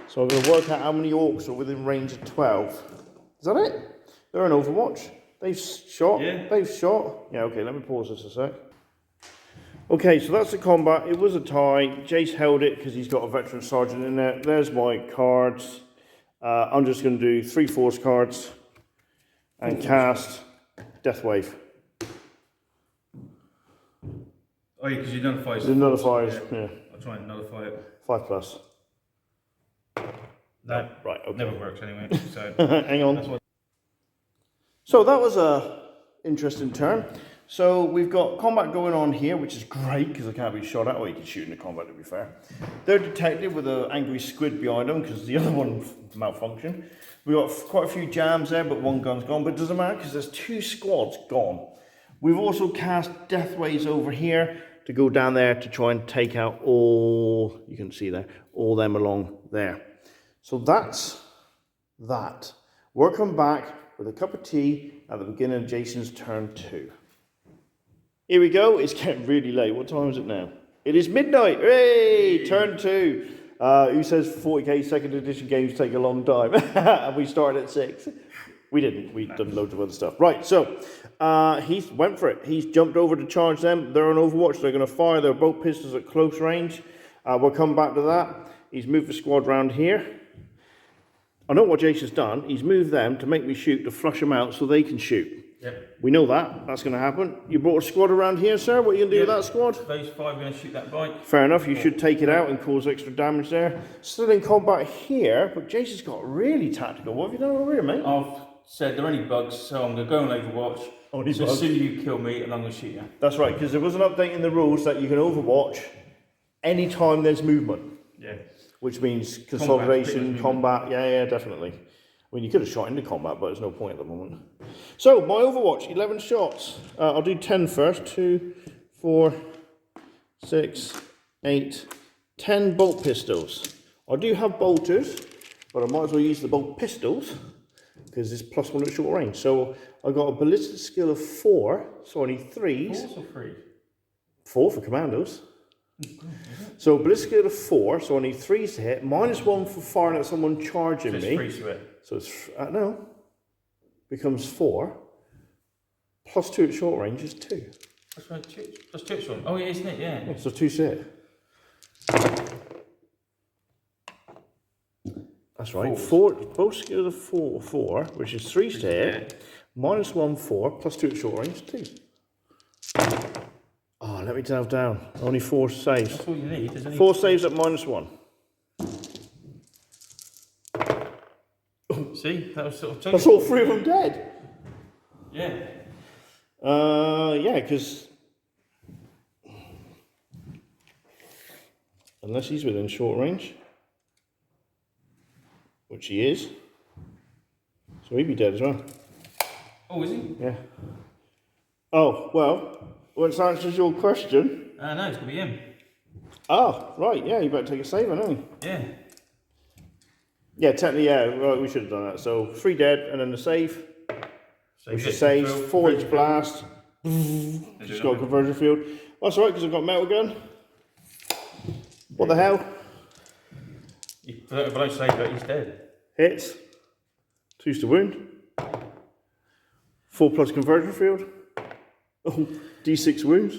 So I'm going to work out how many orcs are within range of 12. Is that it? They're in Overwatch. They've shot. Yeah. They've shot. Yeah, okay, let me pause this a sec. Okay, so that's the combat. It was a tie. Jace held it because he's got a veteran sergeant in there. There's my cards. I'm just going to do 3 force cards and cast Death Wave. Oh yeah, because you nullify it. It nullifies, yeah. I'll try and nullify it. 5+. No. Right, okay. Never works anyway, so... Hang on. So that was a interesting turn. So we've got combat going on here, which is great because I can't be shot at. Or you can shoot into combat, to be fair. They're detected with an angry squid behind them because the other one malfunctioned. We've got quite a few jams there, but 1 gun's gone. But it doesn't matter because there's 2 squads gone. We've also cast Death Waves over here to go down there to try and take out all, you can see there, all them along there. So that's that. We'll come back with a cup of tea at the beginning of Jason's turn 2. Here we go. It's getting really late. What time is it now? It is midnight. Hooray! Turn 2. Who says 40k second edition games take a long time? And we started at 6. We didn't. We've done loads of other stuff. Right, so he went for it. He's jumped over to charge them. They're on Overwatch. They're going to fire their bolt pistols at close range. We'll come back to that. He's moved the squad round here. I know what Jason's done. He's moved them to make me shoot, to flush them out so they can shoot. Yep. We know that. That's going to happen. You brought a squad around here, sir. What are you going to do with that squad? Those 5 are going to shoot that bike. Fair enough. You should take it out and cause extra damage there. Still in combat here, but Jason's got really tactical. What have you done over here, mate? I've said they're only bugs, so I'm going to go on Overwatch. Only so bugs. as soon as you kill me, and I'm going to shoot you. That's right, because there was an update in the rules that you can Overwatch anytime there's movement. Yeah. Which means consolidation, combat. Yeah, definitely. I mean, you could have shot into combat, but there's no point at the moment. So, my Overwatch, 11 shots. I'll do 10 first. 2, 4, 6, 8, 10 bolt pistols. I do have bolters, but I might as well use the bolt pistols because it's +1 at short range. So, I got a ballistic skill of 4, so I need 3s. 4 or 3? 4 for commandos. So ballistic skill of 4, so I need 3s to hit. -1 for firing at someone charging So it's me. 3 to it. So it's, no, becomes 4. +2 at short range is 2. That's right, plus 2 at short. Oh, yeah, isn't it? Yeah. So 2 to hit. That's right. 4, both skill of 4, which is 3s to hit. -1, 4, +2 at short range, 2. Oh, let me delve down. Only 4 saves. That's all you need. 4 saves at -1. See, that was sort of. That's all 3 of them dead. Yeah. Yeah, because unless he's within short range, which he is, so he'd be dead as well. Oh, is he? Yeah. Oh well, which answers your question. No, it's gonna be him. Oh, right, yeah, you better take a save, haven't you? Yeah. Yeah, technically, yeah, right, we should have done that. So 3 dead, and then the save, which is saves, 4-inch blast. Just got a conversion field. Well, that's alright, because I've got a metal gun. What the hell? If I don't save it, he's dead. Hits. 2's to wound. 4 plus conversion field. Oh, D6 wounds.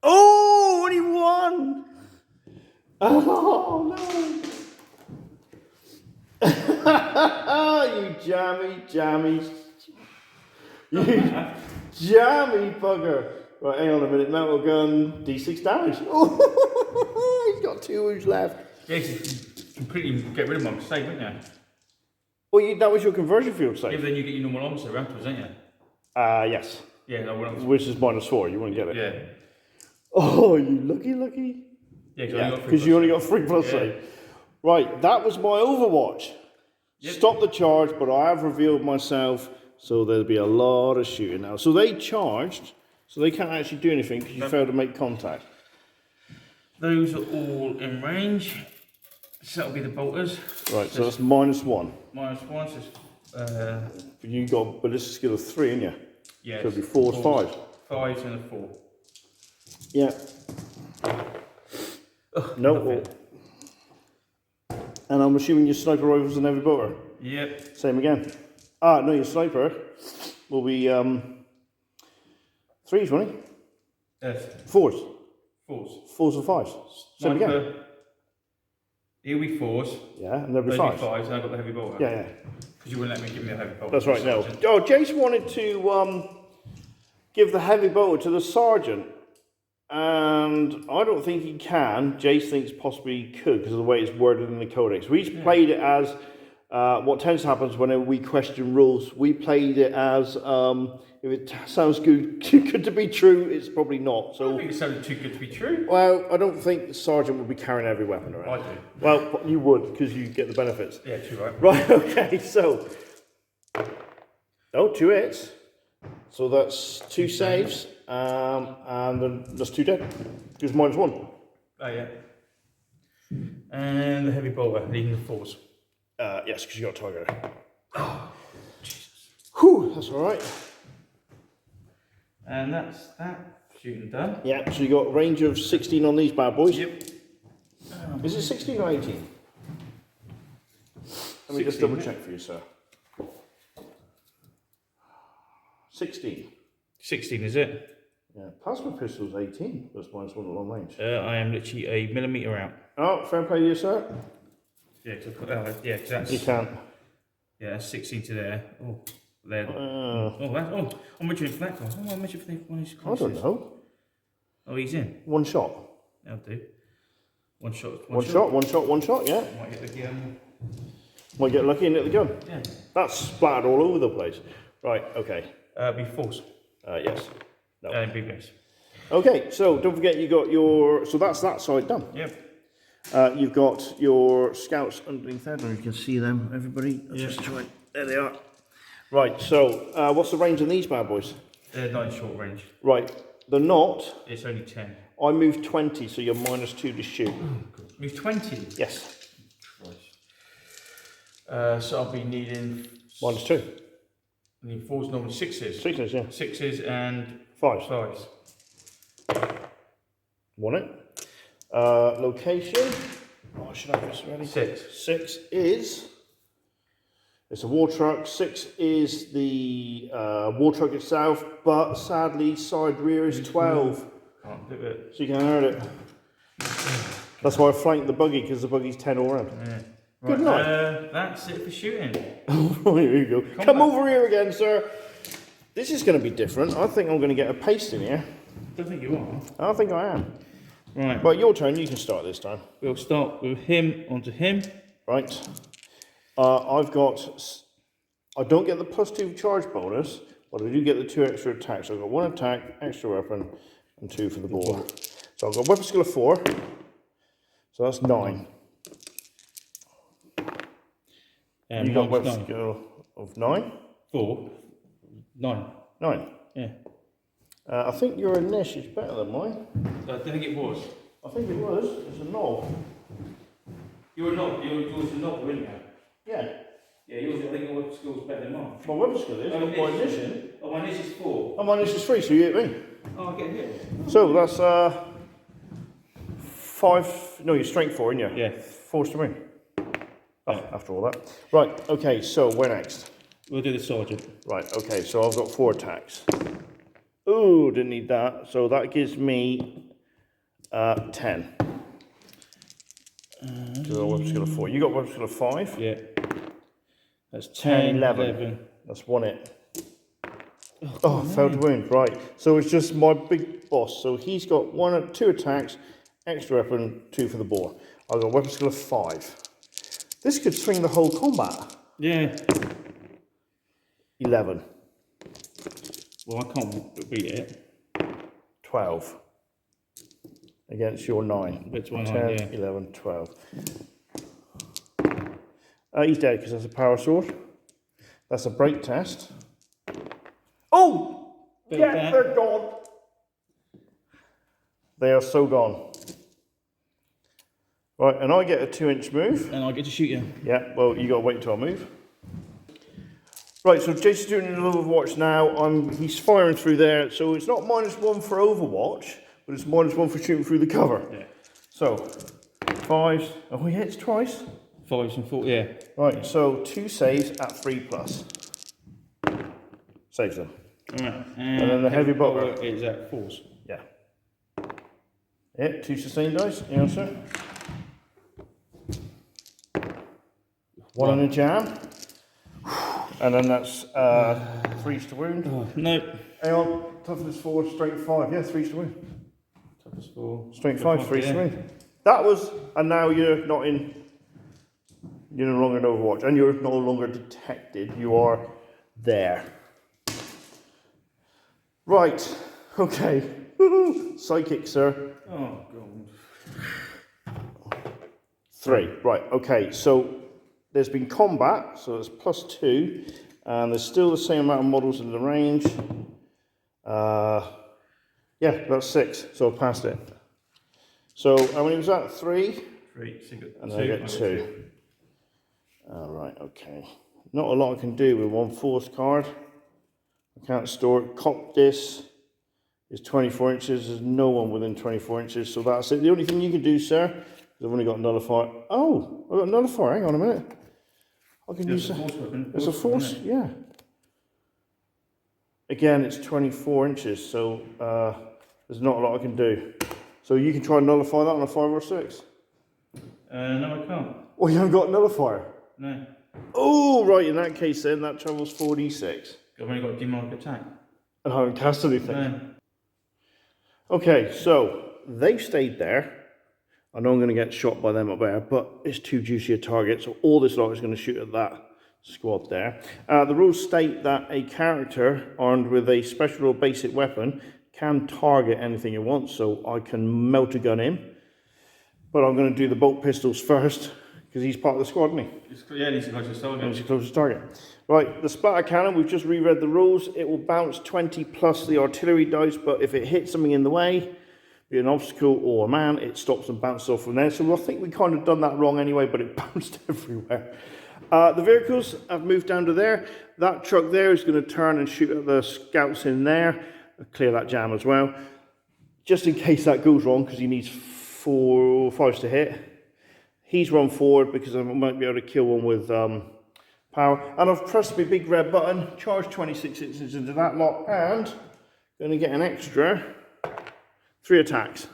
Oh, only 1! Oh, no! You jammy. You jammy bugger. Right, hang on a minute. Metal gun, D6 damage. Oh, he's got 2 wounds left. Yeah, you completely get rid of him, save, wouldn't you? Well, that was your conversion field save. Yeah, but then you get your normal armor afterwards, don't you? Yes. Yeah, no, Which is -4, you wouldn't get it. Yeah. Oh, you lucky. Yeah, because you only got 3 plus save. Right, that was my Overwatch. Yep. Stop the charge, but I have revealed myself, so there'll be a lot of shooting now. So they charged, so they can't actually do anything because you failed to make contact. Those are all in range. So that'll be the bolters. Right, so that's -1. -1, so You got ballistic skill of 3, ain't you? yeah. So it'll be 4s, 5s. 5s and a 4. Yeah. No. And I'm assuming your sniper rifles and heavy bolter. Yep. Same again. Ah, no, your sniper will be 3s, won't he? 4s. 4s. 4s and 5s. Same again. He'll be 4s. Yeah, and there'll be Those 5s. 5s, and I've got the heavy bolter. Yeah. Because you wouldn't let me give me a heavy bolter. That's right, no. Oh, Jace wanted to give the heavy bolter to the sergeant. And I don't think he can. Jace thinks possibly he could because of the way it's worded in the Codex. We played it as what tends to happen whenever we question rules. We played it as if it sounds good, too good to be true, it's probably not. So I don't think it sounded too good to be true. Well, I don't think the sergeant would be carrying every weapon around. I do. Well, you would because you get the benefits. Yeah, true, right. Right. Okay. So, 2 hits. So that's 2 saves. And then that's 2 dead. Because -1. Oh, yeah. And the heavy bolter, leading the 4s. Yes, because you got a target. Oh, Jesus. Whew, that's alright. And that's that shooting done. Yeah, so you got a range of 16 on these bad boys. Yep. Is it 16 or 18? Let me just double check for you, sir. 16. 16, is it? Yeah, plasma pistol's 18, that's -1 at long range. I am literally a millimetre out. Oh, fair play to you, sir. Yeah, because that's... You can't. Yeah, that's 16 to there. Oh, there. Oh, I'm reaching for that guy. Oh, I'm reaching for one of his I classes. don't know. Oh, he's in. 1 shot. That'll do. One shot. One shot, yeah. Might get the Might get lucky and hit the gun. Yeah. That's splattered all over the place. Right, okay. Be 4s. Yes. No. Big guys. Okay, so don't forget you got your... So that's that side done. Yep. You've got your scouts underneath there. I don't know if you can see them, everybody. Just try. There they are. Right, so what's the range on these bad boys? They're not in short range. Right, they're not. It's only 10. I moved 20, so you're -2 to shoot. Move 20? Yes. Christ. So I'll be needing... -2. I need 4s, normally 6s. 6s, yeah. 6s and 5s. 5s. Want it? Location. Oh, I should have this ready. 6. 6 is... It's a war truck. 6 is the war truck itself, but sadly side rear is 12. Can't do it. So you can hurt it. That's why I flanked the buggy, because the buggy's 10 all round. Yeah. Good night. That's it for shooting. Here you go. Come over here again, sir. This is going to be different. I think I'm going to get a paste in here. I don't think you are. I think I am. Right. Right, your turn. You can start this time. We'll start with him onto him. Right. I've got... I don't get the +2 charge bonus, but I do get the 2 extra attacks. So I've got 1 attack, extra weapon, and 2 for the bore. So I've got weapon skill of 4. So that's 9. You got weapon skill of 9? 4. 9. 9. Yeah. I think your initiative is better than mine. I don't think it was. I think it was. It's a knob. Yours is a knob, isn't it? Yeah. Yeah, yours, I think your weapon skill is better than mine. My weapon skill is, but my initiative. Oh, my initiative is 4. Oh, my initiative is 3, so you hit me. Oh, I get hit. So that's 5. No, you're strength 4, isn't you? Yeah. 4's to me. Oh, after all that. Right, okay, so where next? We'll do the sergeant. Right, okay, so I've got 4 attacks. Ooh, didn't need that. So that gives me 10. So weapon skill of 4. You got weapon skill of 5? Yeah. That's 10, 11. That's 1 hit. Oh, failed to wound. Right. So it's just my big boss. So he's got 2 attacks, extra weapon, 2 for the bore. I've got weapon skill of 5. This could swing the whole combat. Yeah. 11. Well, I can't beat it. 12. Against your 9. It's 1 10, 9, yeah. 11, 12. He's dead because that's a power sword. That's a break test. Oh! Yeah, they're gone. They are so gone. Right, and I get a 2-inch move. And I get to shoot you. Yeah, well, you got to wait until I move. Right, so Jason's doing a little Overwatch now. He's firing through there, so it's not -1 for Overwatch, but it's -1 for shooting through the cover. Yeah. So, 5s. Oh, he hits twice. 5s and 4, yeah. Right, so 2 saves at 3+. Saves them. Right. And then the heavy bolter is at 4s. Yeah. Yeah, 2 sustained dice. Yeah, sir. 1 on a jam. And then that's 3s to wound. Oh, no. Hang on, toughness 4, strength 5. Yeah, 3s to wound. Toughness 4. Strength 5, 3s to wound. That was, and now you're not in, you're no longer in Overwatch, and you're no longer detected. You are there. Right, okay. Psychic, sir. Oh, God. 3. Right, okay, so there's been combat, so it's +2, and there's still the same amount of models in the range. Yeah, that's 6, so I passed it. So how many was that? 3? 3, so you got And then I get 2. All right, okay. Not a lot I can do with 1 force card. I can't store it. Cop this is 24 inches. There's no one within 24 inches, so that's it. The only thing you can do, sir, is I've only got nullifier. Oh, I've got nullifier. Hang on a minute. I can use that. It's a force, yeah. Again, it's 24 inches, so there's not a lot I can do. So you can try and nullify that on a 5 or 6. No, I can't. Well, you haven't got nullifier. No. Oh, right. In that case, then that travels 4d6. I've only got a demonic attack. And I haven't cast anything. No. Okay, so they've stayed there. I know I'm going to get shot by them up there, but it's too juicy a target, so all this lot is going to shoot at that squad there. The rules state that a character armed with a special or basic weapon can target anything it wants, so I can melt a gun in. But I'm going to do the bolt pistols first, because he's part of the squad, isn't he? Yeah, he's the closest target. He's the closest target. Right, the splatter cannon, we've just reread the rules. It will bounce 20 plus the artillery dice, but if it hits something in the way, be an obstacle or a man, it stops and bounces off from there. So I think we kind of done that wrong anyway, but it bounced everywhere. The vehicles have moved down to there. That truck there is going to turn and shoot at the scouts in there. Clear that jam as well. just in case that goes wrong, because he needs 4 or 5s to hit. He's run forward because I might be able to kill one with power. And I've pressed my big red button, charged 26 inches into that lot, and going to get an extra 3 attacks.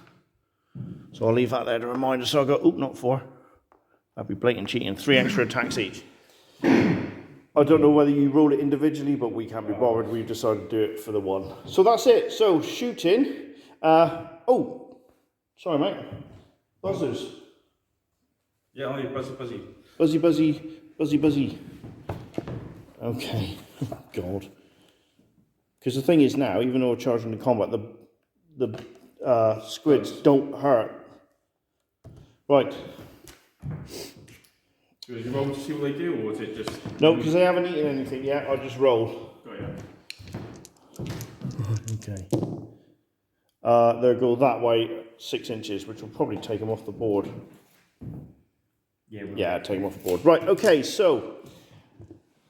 So I'll leave that there to remind us. So I've got, oh, not 4. That'd be blatant cheating. 3 extra attacks each. I don't know whether you roll it individually, but we can't be bothered. We've decided to do it for the one. So that's it. So shooting. Oh, sorry, mate. Buzzers. Yeah, oh, buzzy. Buzzy, buzzy, buzzy, buzzy. Okay. God. Because the thing is now, even though we're charging the combat, the squids don't hurt. Right. Do you roll to see what they do, or is it just... No, because they haven't eaten anything yet. I'll just roll. Oh, yeah. Okay. They'll go that way 6 inches, which will probably take them off the board. Yeah, take them off the board. Right, okay, so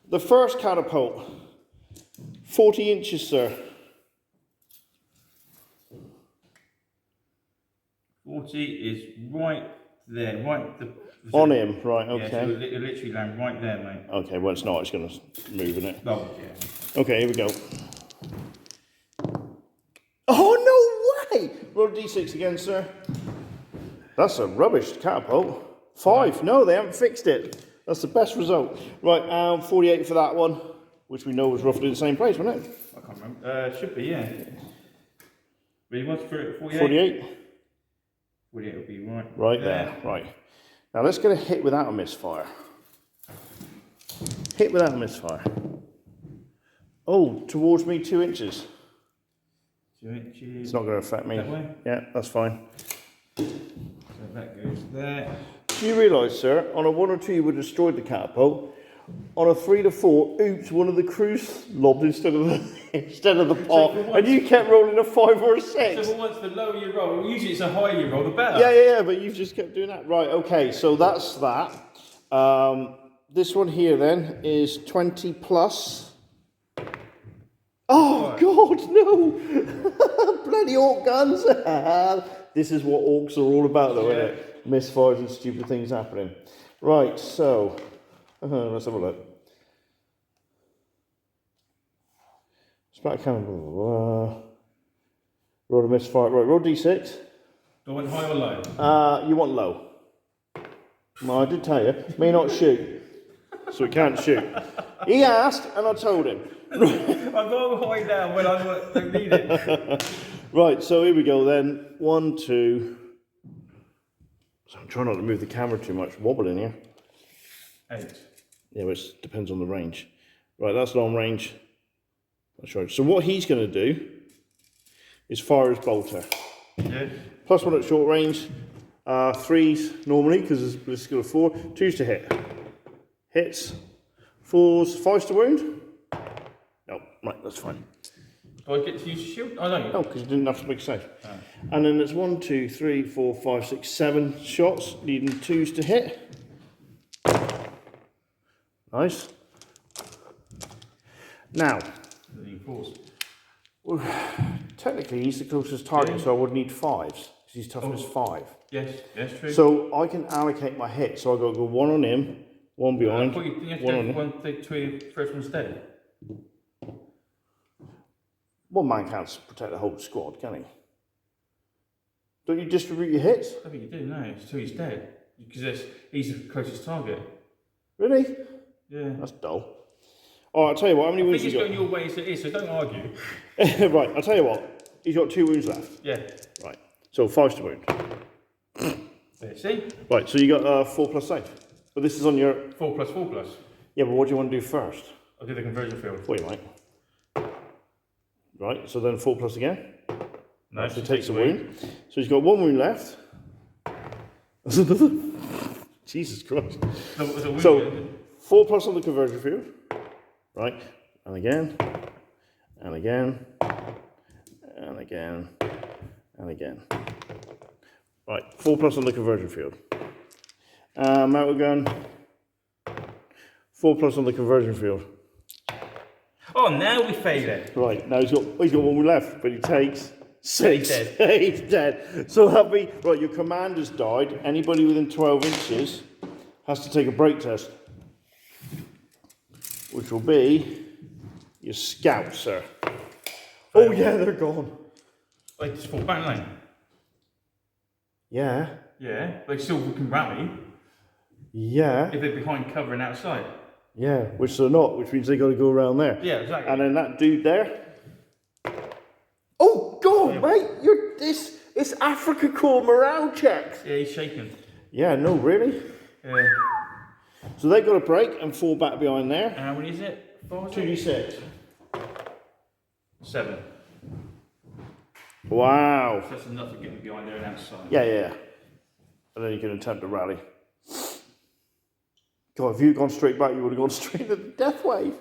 the first catapult, 40 inches, sir. 40 is right there, On him, right, okay. Yeah, so it'll literally land right there, mate. Okay, well it's not, it's going to move, isn't it? Oh, yeah. Okay, here we go. Oh, no way! Roll a d6 again, sir. That's a rubbish catapult. 5, no, they haven't fixed it. That's the best result. Right, 48 for that one, which we know was roughly the same place, wasn't it? I can't remember. Should be, yeah. Really wants for it, 48? 48? 48 will be right. Right there, right. Now let's get a hit without a misfire. Hit without a misfire. Oh, towards me 2 inches. 2 inches. It's not going to affect me. That way? Yeah, that's fine. So that goes there. Do you realise, sir, on a 1 or 2 you would have destroyed the catapult. On a 3 to 4, oops, one of the crews lobbed instead of the pot, and you kept rolling a 5 or a 6. So for once, the lower you roll, usually it's a higher you roll, the better. Yeah, but you've just kept doing that. Right, okay, so that's that. This one here then is 20 plus. Oh, God, no! Bloody orc guns! This is what orcs are all about, though, isn't it? Misfires and stupid things happening. Right, so let's have a look. Splatter cannon. Roll a misfire. Right, roll d6. Do I want high or low? You want low. Well, I did tell you, may not shoot, so it can't shoot. He asked, and I told him. I've got to high down when I don't need it. Right, so here we go then. 1, 2. So I'm trying not to move the camera too much. Wobbling here. 8. Yeah, which depends on the range. Right, that's long range. That's right. So what he's going to do is fire his bolter. Yeah. Plus 1 at short range. 3s normally, because this is got a 4. 2s to hit. Hits. 4s, 5s to wound. No, right, that's fine. Do I get to use a shield? I don't. No, because you didn't have to make a save. Oh. And then it's 1, 2, 3, 4, 5, 6, 7 shots, needing 2s to hit. Nice. Now, well, technically he's the closest target, so I would need 5s, because he's toughness 5. Yes, true. So I can allocate my hit, so I've got to go 1 on him, 1 behind, you have to 1 on do him. 1, 2, 3 from steady. One man can't protect the whole squad, can he? Don't you distribute your hits? I think you do, no, until he's dead. Because he's the closest target. Really? Yeah. That's dull. All right, I'll tell you what, how many wounds I think you it's got? going your way as it is, so don't argue. Right, I'll tell you what, he's got 2 wounds left. Yeah. Right, so 5s to wound. There, see? Right, so you got 4 plus save. But this is on your... 4 plus 4 plus. Yeah, but what do you want to do first? I'll do the conversion field. What do you like? Right, so then 4 plus again. No, so he takes a wound. So he's got 1 wound left. Jesus Christ. So 4 plus on the conversion field. Right, and again, and again, and again, and again. Right, 4 plus on the conversion field. Mounted gun. 4 plus on the conversion field. Oh, now we fail it. Right, now he's got 1 wound left, but he takes 6. Dead. He's dead. So that'll be, right, your commander's died. Anybody within 12 inches has to take a break test. Which will be your scouts, sir. Oh yeah, they're gone. They just fall back lane. Yeah. Yeah, they still can rally Yeah. if they're behind cover and outside. Yeah, which they're not, which means they got to go around there. Yeah, exactly. And then that dude there. Oh God, mate! It's Africa Corps morale checks. Yeah, he's shaking. Yeah, no, really. Yeah. So they've got to break and fall back behind there. And how many is it? 2d6. 7. Wow. So that's enough for getting behind there and outside. Yeah. And then you can attempt to rally. God, if you'd gone straight back, you would have gone straight to the death wave.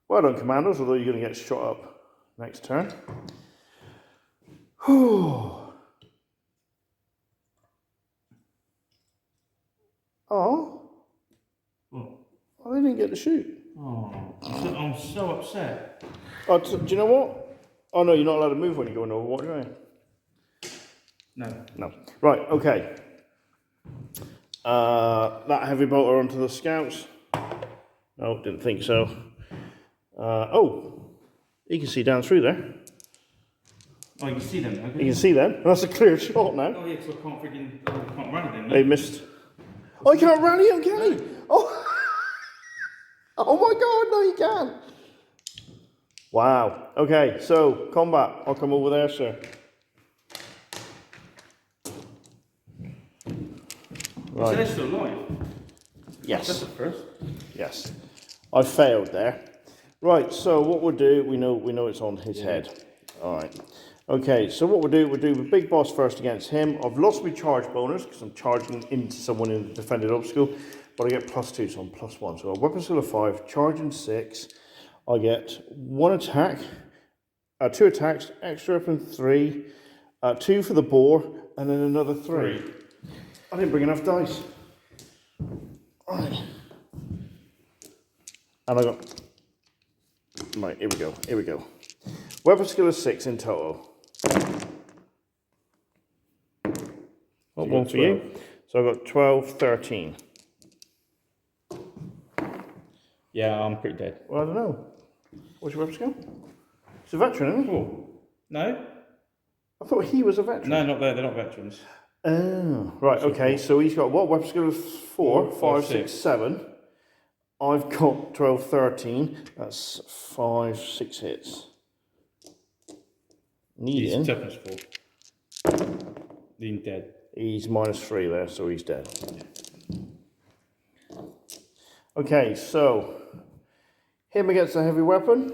Well done, commandos, although you're going to get shot up next turn. Oh. Oh, they didn't get to shoot. Oh, I'm so upset. Oh, do you know what? Oh no, you're not allowed to move when you're going over water, are you? No. Right, okay. That heavy bolter onto the scouts. No, didn't think so. Oh, you can see down through there. Oh, you can see them. Okay. You can see them. That's a clear shot now. Oh yeah, because I can't rally them. They missed. Oh, you can't rally him, can he? Oh. Oh my God, no, you can't. Wow. Okay, so combat. I'll come over there, sir. Right. So they're still alive. Yes. That's the first. Yes. I failed there. Right, so what we'll do, we know it's on his head. Alright. Okay, so what we'll do the big boss first against him. I've lost my charge bonus because I'm charging into someone in the defended obstacle, but I get +2, so I'm +1. So a weapon skill of 5, charging 6. I get 1 attack, 2 attacks, extra weapon 3, 2 for the boar, and then another 3. I didn't bring enough dice. Right. And I got... Right, here we go. Weapon skill is 6 in total. What one for you? So I got 12, 13. Yeah, I'm pretty dead. Well, I don't know. What's your weapon skill? He's a veteran, isn't he? Oh. No? I thought he was a veteran. No, not there. They're not veterans. Oh, right, okay. So he's got what? Weapon skill is 4, 5, 6, 7. I've got 12, 13. That's 5, 6 hits. Needing. He's toughness 4. He's dead. He's -3 there, so he's dead. Okay, so him against a heavy weapon.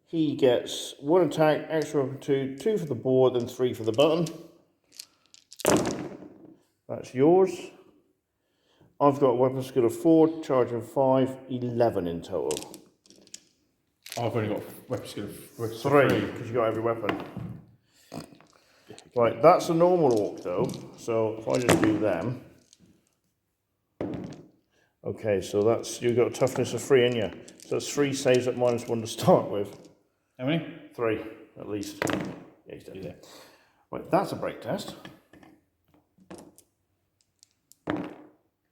He gets 1 attack, extra weapon 2, 2 for the board, then 3 for the button. That's yours. I've got a weapon skill of 4, charging 5, 11 in total. I've only got weapon skill of 3, because you got every weapon. Right, that's a normal orc though, so if I just do them. Okay, so that's, you've got a toughness of 3 in you. So it's 3 saves at -1 to start with. How many? 3, at least. Yeah, he's dead. Yeah. Right, that's a break test.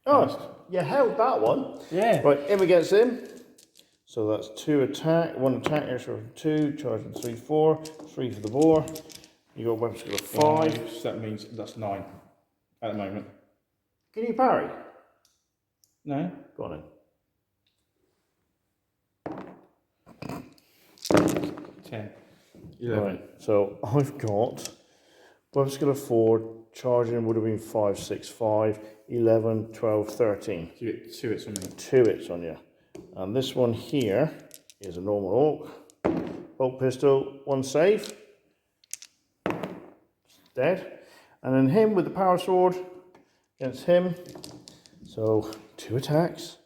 Oh, you held that one. Yeah. Right, him against him. So that's 2 attack, 1 attack, extra 2, charging 3, 4, 3 for the boar. You got a weapon skill of 5. So that means that's 9 at the moment. Can you parry? No. Go on then. 10. 11. Right, so I've got weapon skill of 4, charging would have been 5, 6, 5, 11, 12, 13. You get 2 hits on me. 2 hits on you. And this one here is a normal orc. Bolt pistol, 1 save. Dead. And then him with the power sword against him. So 2 attacks.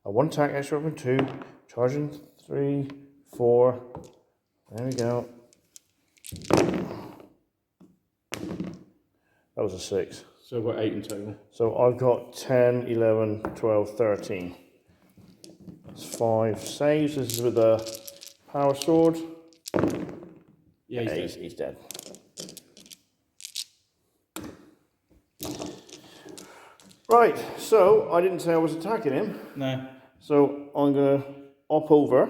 A 1 attack, extra weapon 2. Charging 3, 4. There we go. That was a 6. So I've got 8 in total. So I've got 10, 11, 12, 13. That's 5 saves. This is with the power sword. Yeah, he's dead. Right, so I didn't say I was attacking him. No. So I'm going to op over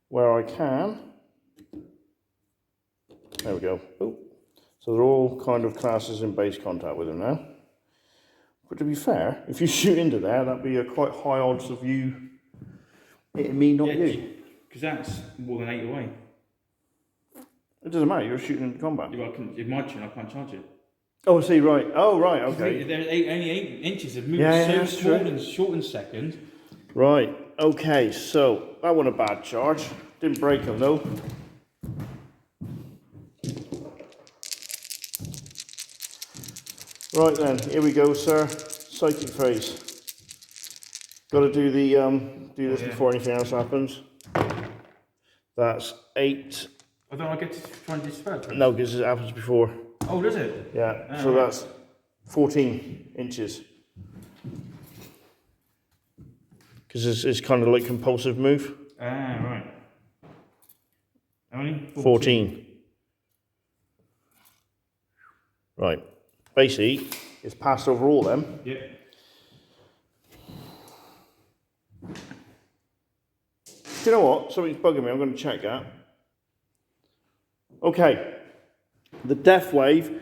where I can. There we go. Oh. So they're all kind of classes in base contact with him now. But to be fair, if you shoot into there, that'd be a quite high odds of you hitting me, not you. Because that's more than 8 away. It doesn't matter, you're shooting into combat. Yeah, in my turn, I can't charge it. Oh, I see, right. Oh, right, okay. There's only 8 inches of movement, so small and short and second. Right, okay, so that wasn't a bad charge. Didn't break him though. Right then, here we go, sir. Psychic phase. Got to do the do this before anything else happens. That's 8. I don't I get to try and dispel. No, because it happens before. Oh, does it? Yeah, so that's 14 inches. Because it's kind of like compulsive move. Ah, right. How many? 14. Right. Basically, it's passed over all them. Yeah. Do you know what? Something's bugging me. I'm going to check that. Okay. The death wave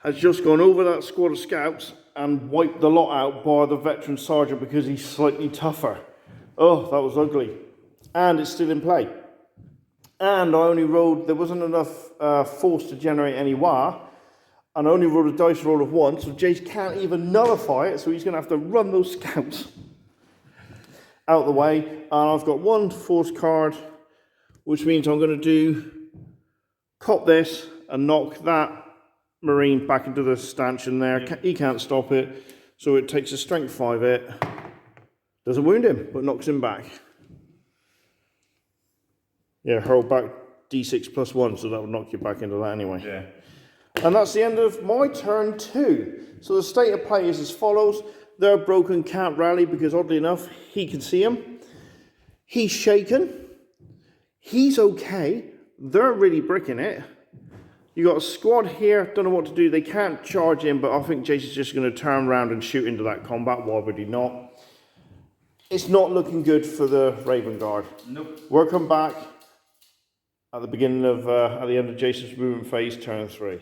has just gone over that squad of scouts and wiped the lot out by the veteran sergeant because he's slightly tougher. Oh, that was ugly. And it's still in play. And I only rolled, there wasn't enough force to generate any WA. And I only rolled a dice roll of 1, so Jace can't even nullify it, so he's going to have to run those scouts out the way. And I've got 1 force card, which means I'm going to do cop this and knock that Marine back into the stanchion there. He can't stop it, so it takes a strength 5 hit. Doesn't wound him, but knocks him back. Yeah, hurl back d6 plus 1, so that would knock you back into that anyway. Yeah. And that's the end of my turn 2. So the state of play is as follows. They're broken, can't rally because oddly enough, he can see him. He's shaken. He's okay. They're really bricking it. You got a squad here, don't know what to do. They can't charge in, but I think Jason's just going to turn around and shoot into that combat. Why would he not? It's not looking good for the Raven Guard. Nope. We'll come back at the beginning of, at the end of Jason's movement phase, turn 3.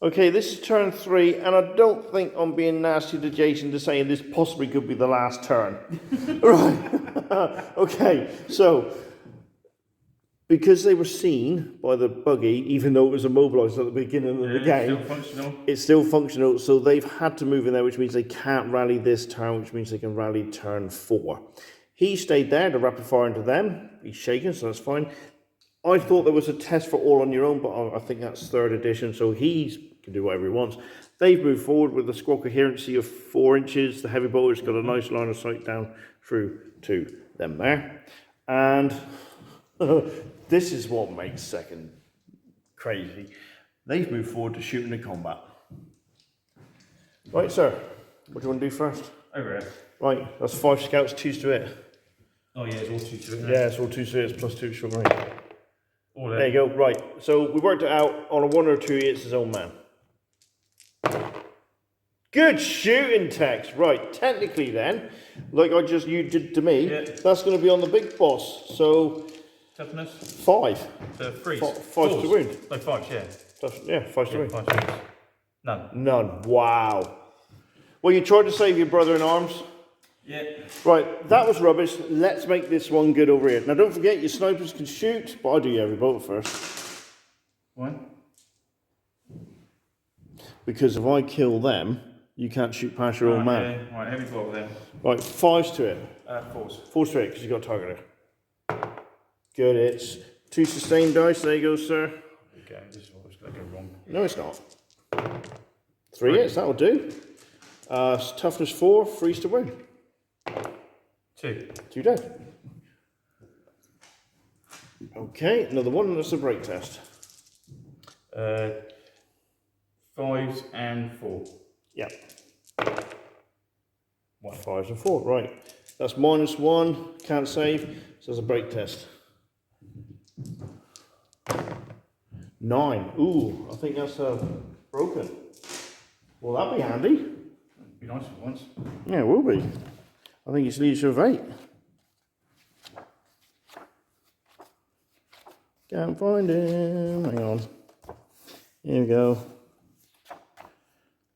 Okay, this is turn 3, and I don't think I'm being nasty to Jason to saying this possibly could be the last turn. Right. Okay, so because they were seen by the buggy, even though it was immobilised at the beginning of the game, it's still functional, so they've had to move in there, which means they can't rally this turn, which means they can rally turn 4. He stayed there to rapid fire into them. He's shaken, so that's fine. I thought there was a test for all on your own, but I think that's 3rd edition, so he can do whatever he wants. They've moved forward with the squad coherency of 4 inches. The heavy bolter's got a nice line of sight down through to them there. And this is what makes second crazy. They've moved forward to shoot into combat. Right, sir. What do you want to do first? Over it. Right, that's 5 scouts, 2 to hit. Oh yeah, it's all 2 to it. Yeah, it's all 2 to hit, plus 2 short range. All there you go, right. So we worked it out on a 1 or 2 hits his own man. Good shooting, Tex. Right, technically then, like you did to me, that's going to be on the big boss. So toughness? 5. The freeze. 5 to wound. No, 5, yeah. Yeah, 5 to wound. 5 to wound. None. None. Wow. Well, you tried to save your brother in arms. Yeah. Right, that was rubbish. Let's make this one good over here. Now, don't forget, your snipers can shoot, but I do every bolt first. Why? Because if I kill them, you can't shoot past your own man. Yeah. Right, heavy bolt then. Right, 5s to it. 4s. 4s to it, because you've got a target there. Good hits. 2 sustained dice. There you go, sir. Okay, this is always going to go wrong. No, it's not. 3 hits, that'll do. Toughness 4, freeze to win. 2. 2 dead. Okay, another one, that's a break test. 5s and 4. Yep. 1. 5s and 4, right. That's -1. Can't save. So it's a break test. 9. Ooh, I think that's broken. Well, that'd be handy. It'd be nice for once. Yeah, it will be. I think it's leadership of 8. Can't find him. Hang on. Here we go.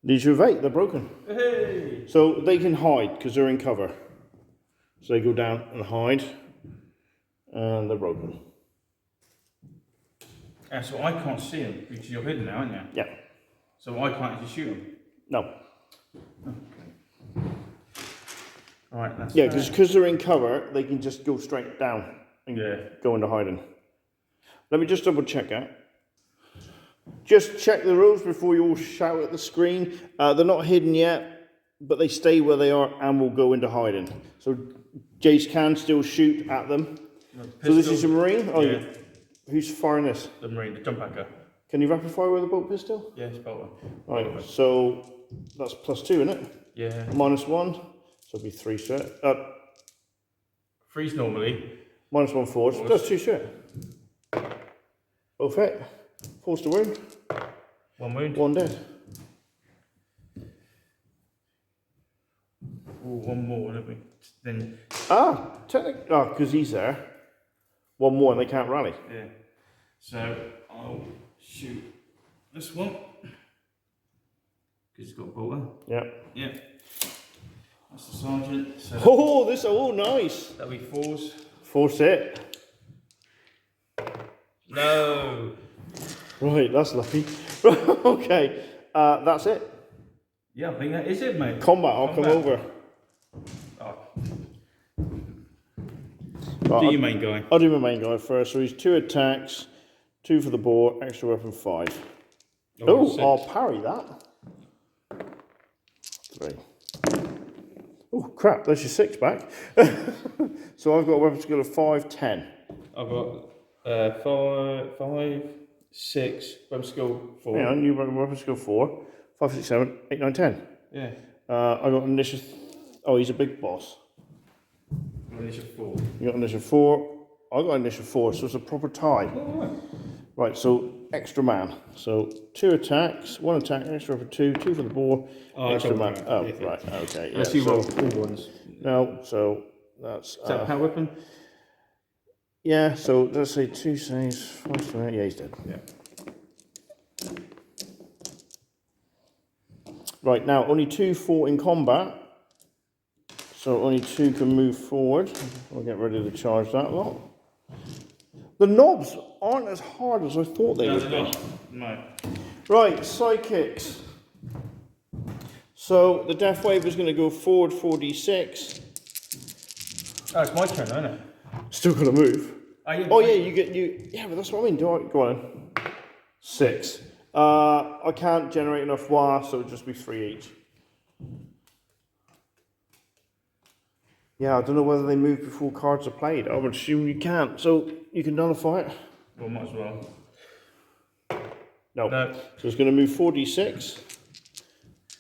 Leadership of 8. They're broken. Hey! So they can hide because they're in cover. So they go down and hide. And they're broken. Yeah, so I can't see them because you're hidden now, aren't you? Yeah. So I can't actually shoot them. No. Okay. Alright, that's Yeah, because they're in cover, they can just go straight down and go into hiding. Let me just double check that. Just check the rules before you all shout at the screen. They're not hidden yet, but they stay where they are and will go into hiding. So Jace can still shoot at them. So this is a Marine? Oh, yeah. Who's firing this? The Marine, the jump hacker. Can you rapid fire with a bolt pistol? Yeah, it's bolter. Right, so that's +2, isn't it? Yeah. -1, so it'll be 3 straight. 3's normally. -1 forward, so that's 2 straight. Both hit. Force to wound. 1 wound. 1 dead. Ooh, 1 more, don't we? Then. Technically, because he's there. 1 more and they can't rally. Yeah. So I'll shoot this one. Because it's got a bolter. Yeah. Yeah. That's the sergeant. So Nice. that'll be 4s. Force hit. No. Right, that's lucky. Okay, that's it. Yeah, I think that is it, mate. Combat, I'll come over. Oh. Right, Do your main guy. I'll do my main guy first. So he's 2 attacks, 2 for the board, extra weapon 5. Oh, I'll parry that. 3. Oh, crap, there's your 6 back. So I've got a weapon skill of 5, 10. I've got 5, 6, weapon skill 4. Yeah, you got weapon skill 4, 5, 6, 7, 8, 9, 10. Yeah. I got initiative. Oh, he's a big boss. Initiative 4. You got initiative 4. I got initiative 4, so it's a proper tie. Oh, Right, so extra man. So 2 attacks, 1 attack, extra weapon 2, 2 for the boar, extra man. Right. Oh, Yeah. right, okay. Let's Yeah, see roll 4 ones. no, so that's. Is that a power weapon? Yeah, so let's say 2 saves, 5 to 8. Yeah, he's dead. Yeah. Right, now only 2 fought in combat. So only 2 can move forward. I'll get ready to charge that lot. The knobs aren't as hard as I thought they would be. No. Right, sidekicks. So the death wave is going to go forward 4d6. Oh, it's my turn, isn't it? Still got to move. Yeah, you get you. Yeah, but that's what I mean. Go on. 6. I can't generate enough wire, so it'll just be 3 each. Yeah, I don't know whether they move before cards are played. I would assume you can't. So you can nullify it. Well, might as well. No. No. So it's going to move 4d6.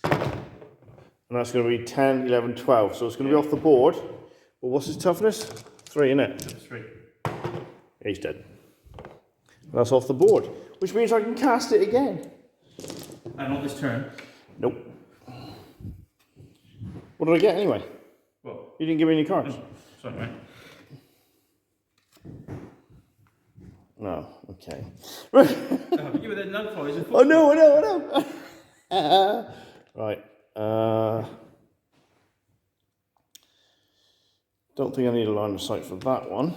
And that's going to be 10, 11, 12. So it's going to be off the board. Well, what's his toughness? 3, isn't it? 3. He's dead. That's off the board. Which means I can cast it again. And on this turn? Nope. What did I get anyway? What? You didn't give me any cards. Sorry, mate. No, okay. You were there notified. I know. Right. Don't think I need a line of sight for that one.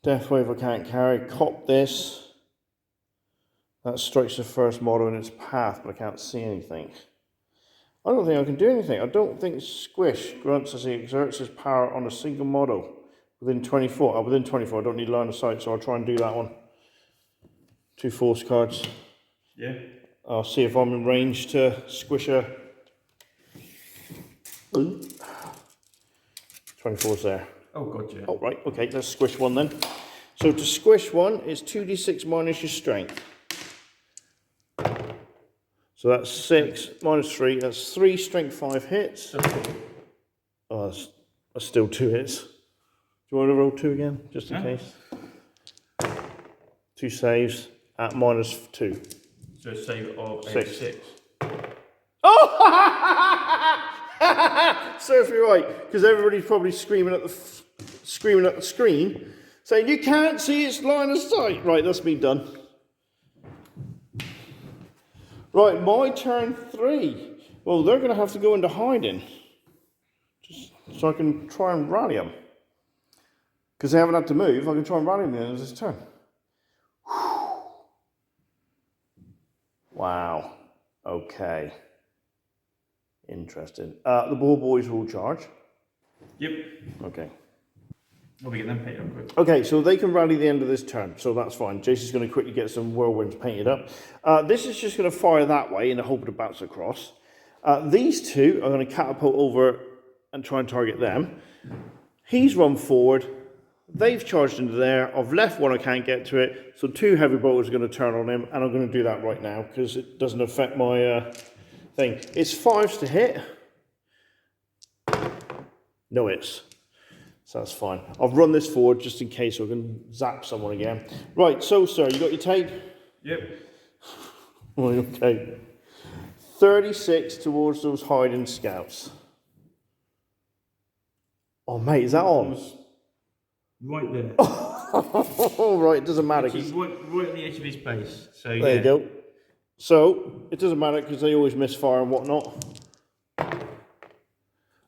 Death wave I can't carry. Cop this. That strikes the first model in its path, but I can't see anything. I don't think I can do anything. I don't think Squish grants as he exerts his power on a single model within 24. Within 24, I don't need line of sight, so I'll try and do that one. 2 force cards. Yeah. I'll see if I'm in range to squish a. 24's there. Oh, God, yeah. Oh, right, okay, let's squish one then. So to squish one is 2d6 minus your strength. So So that's 6 minus 3. That's 3 strength 5 hits. Oh, that's still 2 hits. Do you want to roll 2 again, just in case? 2 saves at minus 2. So a save of 6. Oh! Serves me right, because everybody's probably screaming at the screen, saying you can't see its line of sight. Right, that's me done. Right, my turn 3. Well, they're going to have to go into hiding, just so I can try and rally them. Because they haven't had to move, I can try and rally them at the end of this turn. Wow. Okay. Interesting. The ball boys will charge. Yep. Okay. I'll be getting them painted up quick. Okay, so they can rally the end of this turn, so that's fine. Jason's going to quickly get some whirlwinds painted up. This is just going to fire that way in the hope to bounce across. These two are going to catapult over and try and target them. He's run forward. They've charged into there. I've left one, I can't get to it. So 2 heavy bolters are going to turn on him, and I'm going to do that right now because it doesn't affect my thing. It's 5s to hit. No hits. So that's fine. I've run this forward just in case I can zap someone again. Right, so sir, you got your tape? Yep. Okay. 36 towards those hiding scouts. Oh mate, is that on? Right there. Oh, right, it doesn't matter. He's right at the edge of his base. So There you go. So, it doesn't matter because they always misfire and whatnot.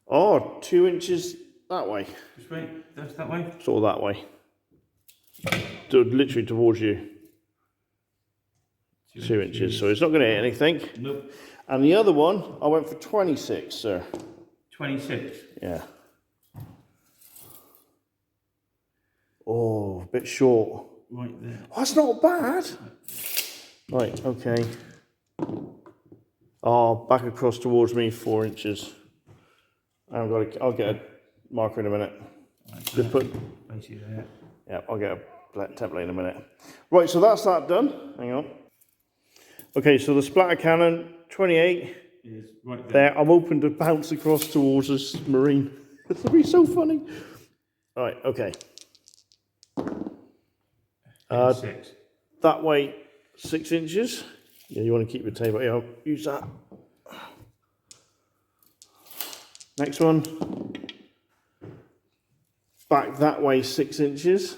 Oh, 2 inches that way. Which way? That's that way? Sort of that way. Literally towards you. 2 inches. So it's not going to hit anything. Nope. And the other one, I went for 26, sir. 26? Yeah. Oh, a bit short. Right there. Oh, that's not bad. Right, okay. Oh, back across towards me, 4 inches. I'll get a marker in a minute. Right, Just put. basically there. Yeah, I'll get a template in a minute. Right, so that's that done. Hang on. Okay, so the splatter cannon, 28. Is right There, I'm open to bounce across towards this marine. This will be so funny. All right, okay. 6. That way, 6 inches. Yeah, you want to keep your tape. Yeah, I'll use that. Next one. Back that way, 6 inches.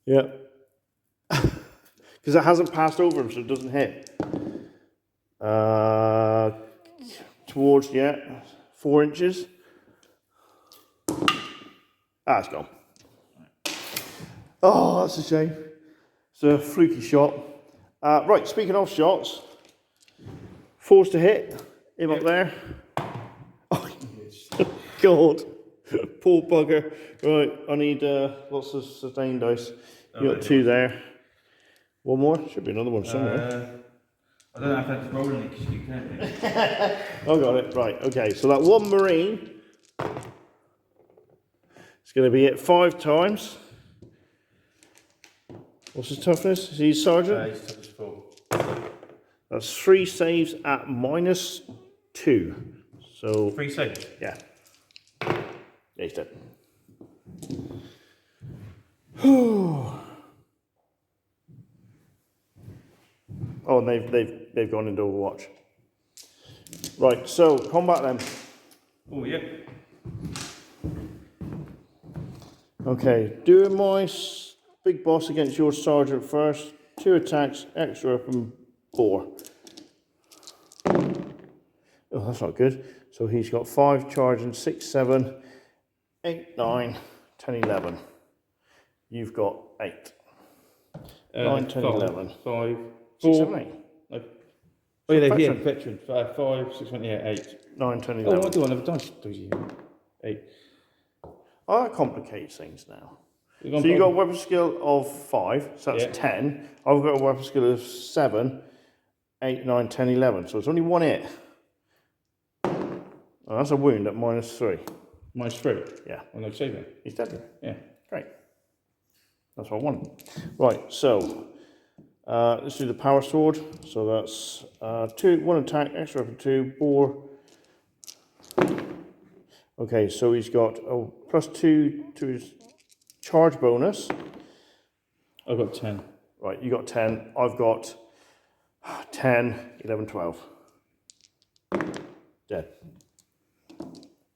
Yeah. Because it hasn't passed over him, so it doesn't hit. Towards, 4 inches. Ah, it's gone. Oh, that's a shame. It's a fluky shot. Right, speaking of shots, 4s to hit. Him up there. Oh, God. Poor bugger. Right, I need lots of sustain dice. You got 2 there. One more? Should be another one somewhere. I don't know if that's rolling it because you can't. I got it. Right, okay. So that one marine is going to be hit 5 times. What's his toughness? Is he sergeant? His toughness 4. That's 3 saves at -2. So 3 saves? Yeah. Yeah, he's dead. Oh, and they've gone into Overwatch. Right, so combat them. Oh yeah. Okay, doing my big boss against your sergeant first. 2 attacks, extra up and 4. Oh, that's not good. So he's got 5 charging, 6, 7, 8, 9, 10, 11. You've got 8. 9, 10, 11. 5, 6, 4. 7, 8. No. Oh yeah, Veteran. veteran. 5, 6, 7, 8. 9, 10, Oh, 11. what do I have dice? 8. Oh, that complicates things now. So you've got a weapon skill of 5, so that's 10. I've got a weapon skill of 7, 8, 9, 10, 11. So it's only 1 hit. Oh, that's a wound at -3. -3? Yeah. Well, no saving. He's dead. Yeah. Great. That's what I want. Right, so Let's do the power sword. So that's 1 attack, extra weapon 2, bore. Okay, so he's got a +2 to his charge bonus. I've got 10. Right, you got 10. I've got 10, 11, 12. Dead.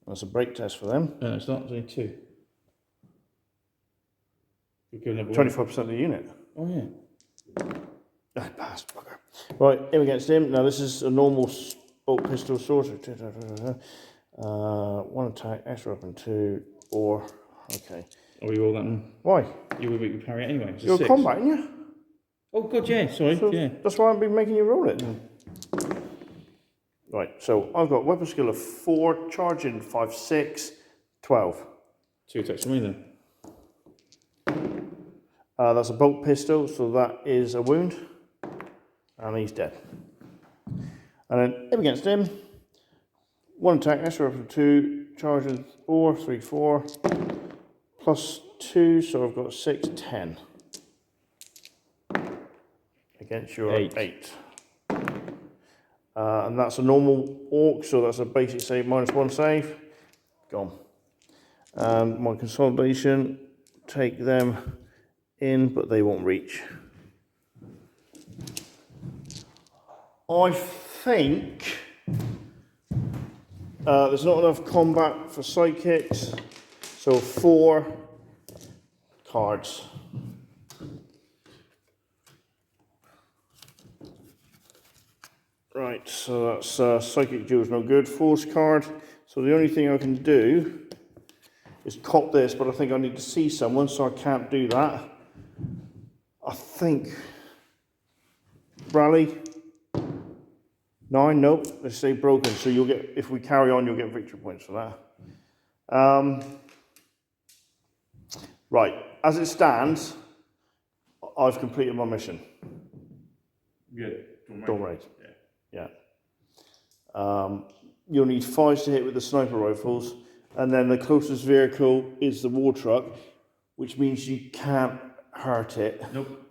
That's a break test for them. No, it's not. It's only 2. You're giving up 25% of the unit. Oh, yeah. Ah, bastard bugger. Right, him against him. Now, this is a normal bolt pistol sword. 1 attack, extra weapon 2, or. Okay. Oh, you roll that one? Why? You would make you parry it anyway. It's a You're 6. combating, you? Oh, God, yeah. Sorry. So yeah. that's why I've been making you roll it. Right, so I've got weapon skill of 4, charging 5, 6, 12. 2 attacks from me then. That's a bolt pistol, so that is a wound. And he's dead. And then him against him. 1 attack, extra weapon 2, charging 4, 3, 4. +2, so I've got 6, 10. Against your 8. And that's a normal orc, so that's a basic save, -1 save. Gone. And my consolidation, take them in, but they won't reach. I think there's not enough combat for sidekicks, so 4 cards. Right, so that's Psychic Jewel's no good. Force card. So the only thing I can do is cop this, but I think I need to see someone, so I can't do that. I think Rally 9. Nope. Let's say broken. So you'll get, if we carry on, you'll get victory points for that. Right. As it stands, I've completed my mission. Good. Dawn Raid. Yeah. You'll need 5s to hit with the sniper rifles, and then the closest vehicle is the war truck, which means you can't hurt it. Nope.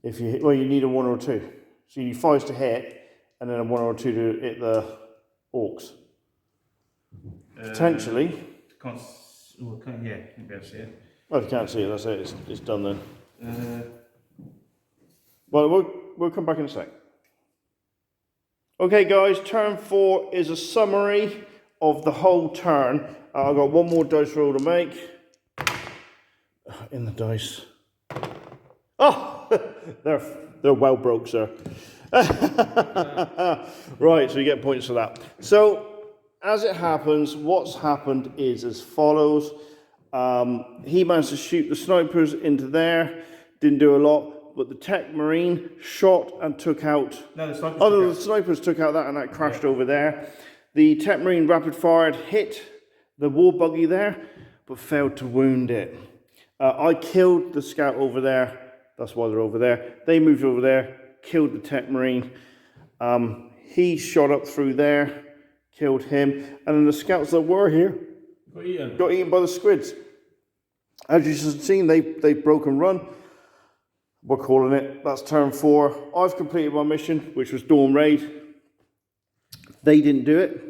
If you hit, well, you need a 1 or 2. So you need 5s to hit, and then a 1 or 2 to hit the orcs. Potentially. Can't, well, can't, yeah, can't be able to see it. Oh, if you can't see it, that's it. It's done then. Well, we'll come back in a sec. Okay, guys, turn 4 is a summary of the whole turn. I've got 1 more dice roll to make. In the dice. Oh, they're well broke, sir. Right, so you get points for that. So, as it happens, what's happened is as follows. He managed to shoot the snipers into there. Didn't do a lot. But the Tech Marine shot and took out. No, the snipers. The snipers took out that, and that crashed over there. The Tech Marine rapid fired, hit the war buggy there, but failed to wound it. I killed the scout over there. That's why they're over there. They moved over there, killed the Tech Marine. He shot up through there, killed him, and then the scouts that were here got eaten by the squids. As you've seen, they've broken run. We're calling it. That's turn 4. I've completed my mission, which was Dawn Raid. They didn't do it.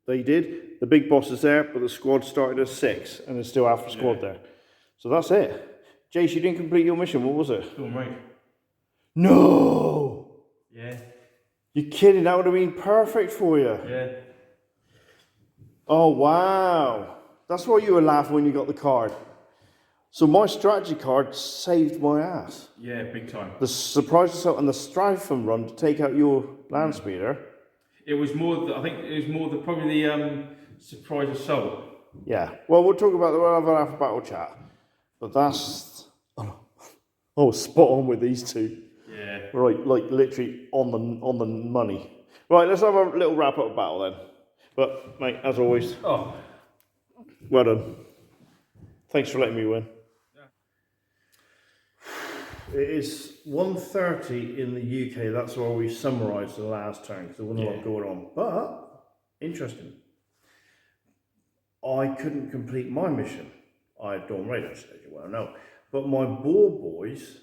They did. The big boss is there, but the squad started at 6, and there's still half a squad there. So that's it. Jace, you didn't complete your mission. What was it? Dawn Raid. No! Yeah. You're kidding. That would have been perfect for you. Yeah. Oh, wow. That's why you were laughing when you got the card. So my strategy card saved my ass. Yeah, big time. The surprise assault and the Strifen run to take out your land speeder. It was more, I think it was more probably the surprise assault. Yeah. Well, we'll talk about we'll have an after battle chat. But that's, I was spot on with these two. Yeah. Right, like literally on the money. Right, let's have a little wrap up battle then. But mate, as always, well done. Thanks for letting me win. It is 1:30 in the UK. That's why we summarised the last turn because there wasn't a lot going on. But interesting. I couldn't complete my mission. I had Dawn Raid, as you well know. But my boar boys,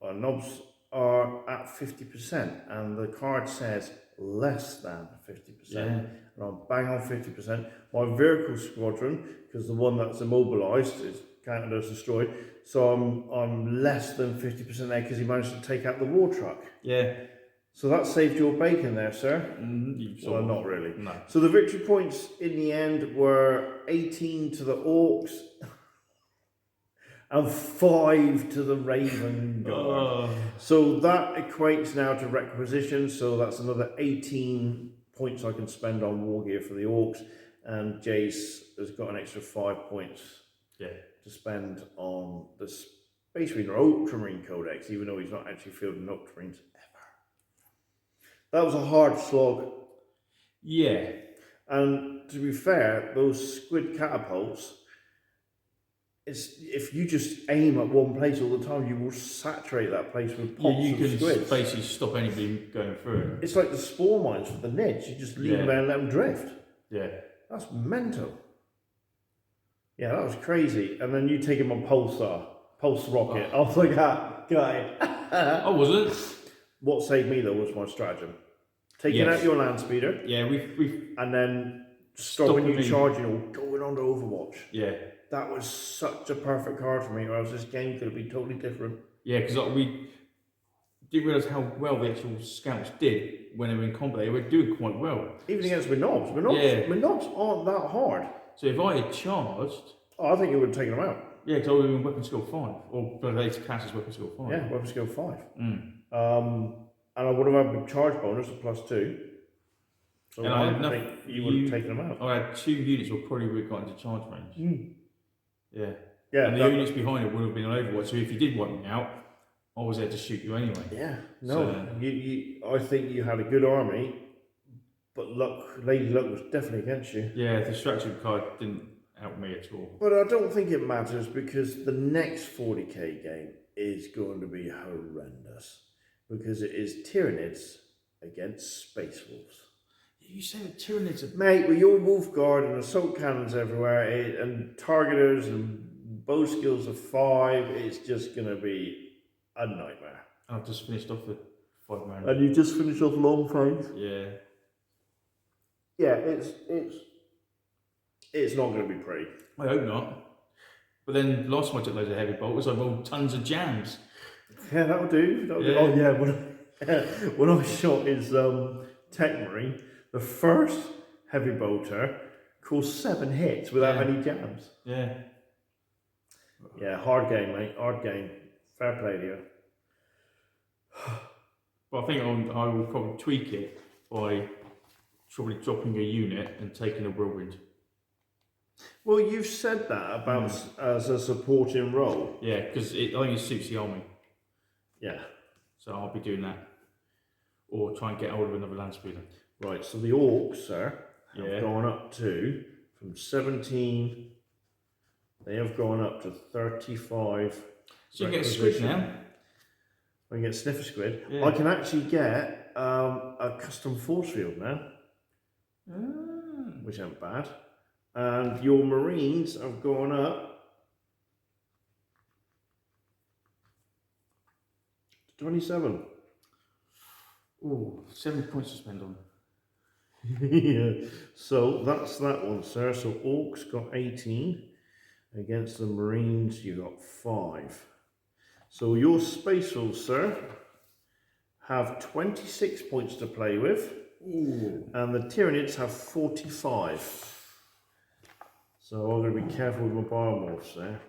Nob's are at 50%, and the card says less than 50%. Yeah. And I'm bang on 50%. My vehicle squadron, because the one that's immobilised is counted as destroyed, so I'm less than 50% there because he managed to take out the war truck. Yeah. So that saved your bacon there, sir. Well, not really. No. So the victory points in the end were 18 to the Orks and 5 to the Raven Guard. So that equates now to requisition, so that's another 18 points I can spend on war gear for the Orks, and Jace has got an extra 5 points to spend on the Space Marine or Ultramarine Codex, even though he's not actually fielding Ultramarines ever. That was a hard slog. Yeah. And to be fair, those squid catapults, if you just aim at one place all the time, you will saturate that place with pops you of can squids. basically stop anybody going through. It's like the spore mines for the nids. You just leave them there and let them drift. Yeah. That's mental. Yeah, that was crazy. And then you take him on pulse rocket. I was like, guy. I wasn't. What saved me though was my stratagem. Taking out your land speeder. Yeah, we've and then stopping you charging or going on to Overwatch. Yeah. That was such a perfect card for me, or else this game could have been totally different. Yeah, because we didn't realise how well the actual scouts did when they were in combat. They were doing quite well. Even against Minobs. Minobs aren't that hard. So if I had charged... Oh, I think you would have taken them out. Yeah, because I would have been weapon skill 5. Or they class as weapon skill 5. Yeah, weapon skill 5. And I would have had a charge bonus of +2. So and I think you would have taken them out. I had 2 units or probably would have got into charge range. Yeah. Yeah. And the units behind it would have been on Overwatch. So if you did wipe me out, I was there to shoot you anyway. Yeah. No. I think you had a good army, but Lady Luck was definitely against you. Yeah, the stratagem card didn't help me at all. But I don't think it matters because the next 40k game is going to be horrendous. Because it is Tyranids against Space Wolves. You say the Tyranids are... Mate, with your Wolf Guard and assault cannons everywhere, and targeters and bow skills of 5, it's just going to be a nightmare. I've just finished off the 5 man. And you just finished off long phase? Yeah. Yeah, it's not going to be pretty. I hope not. But then last time I took loads of heavy bolters, I rolled tons of jams. Yeah, that'll do. Oh yeah, when I shot his Tech Marine, the first heavy bolter caused 7 hits without any jams. Yeah. Yeah, hard game, mate. Hard game. Fair play to you. But I think I will probably tweak it by probably dropping a unit and taking a whirlwind. Well, you've said that about as a supporting role. Yeah, because I think it suits the army. Yeah. So I'll be doing that. Or try and get hold of another land speeder. Right, so the Orks, sir, have gone up to, from 17, they have gone up to 35. So you get a squid now. I can get sniffer squid. Yeah. I can actually get a custom force field now. Which ain't bad. And your Marines have gone up to 27. Oh, 7 points to spend on. Yeah. So that's that one, sir. So Orcs got 18. Against the Marines, you got 5. So your Space Wolves, sir, have 26 points to play with. Ooh. And the Tyranids have 45. So I'm going to be careful with my biomorphs there.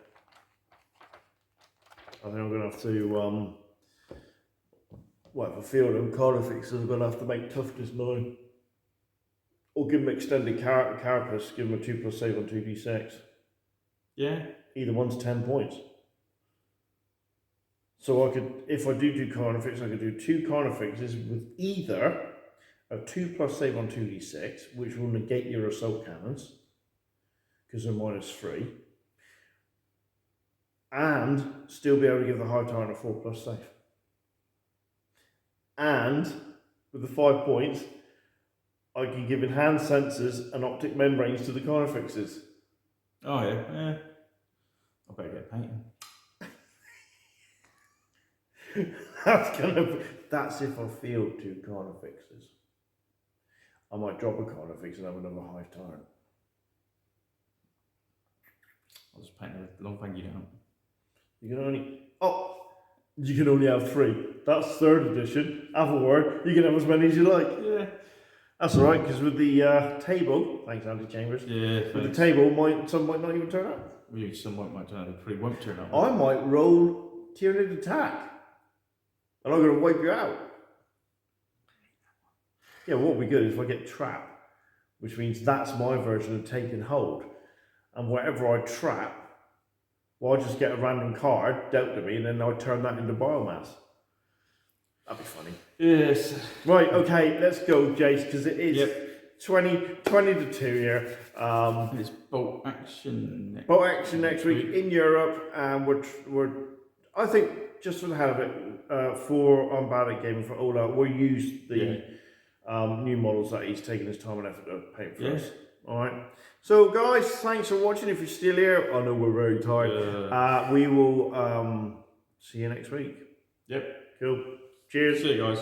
I think I'm going to have to, for field and carnifexes, I'm going to have to make toughness 9. Or give them extended carapace, give them a 2+ save on 2d6. Yeah. Either one's 10 points. So I could, if I do carnifex, I could do 2 carnifexes with either a 2+ save on 2d6, which will negate your assault cannons, because they're -3, and still be able to give the high tyrant a 4+ save. And with the 5 points, I can give enhanced sensors and optic membranes to the carnifexes. Oh yeah. I better get painting. That's if I field 2 corner fixes. I might drop a corner fix and have another hive turn. I'll just paint a long thank you down. You can only have 3. That's 3rd edition. Have a word. You can have as many as you like. Yeah. That's all right, because with the table, thanks Andy Chambers. Yeah. With the table, some might not even turn up. Maybe some might turn up. They probably won't turn up. I might roll Tyranid attack, and I'm going to wipe you out. Yeah, what would be good is if I get trap, which means that's my version of take and hold, and whatever I trap, well, I just get a random card dealt to me, and then I turn that into biomass. That'd be funny. Yes. Right, okay, let's go, Jace, because it is 20 to 2 here. It's bolt action. Bolt action next week in Europe, and we're I think just for the hell of it, for on Bad Game for Ola, we'll use the new models that he's taken his time and effort to paint for us. All right. So, guys, thanks for watching. If you're still here, I know we're very tired. We will see you next week. Yep. Cool. Cheers. See you guys.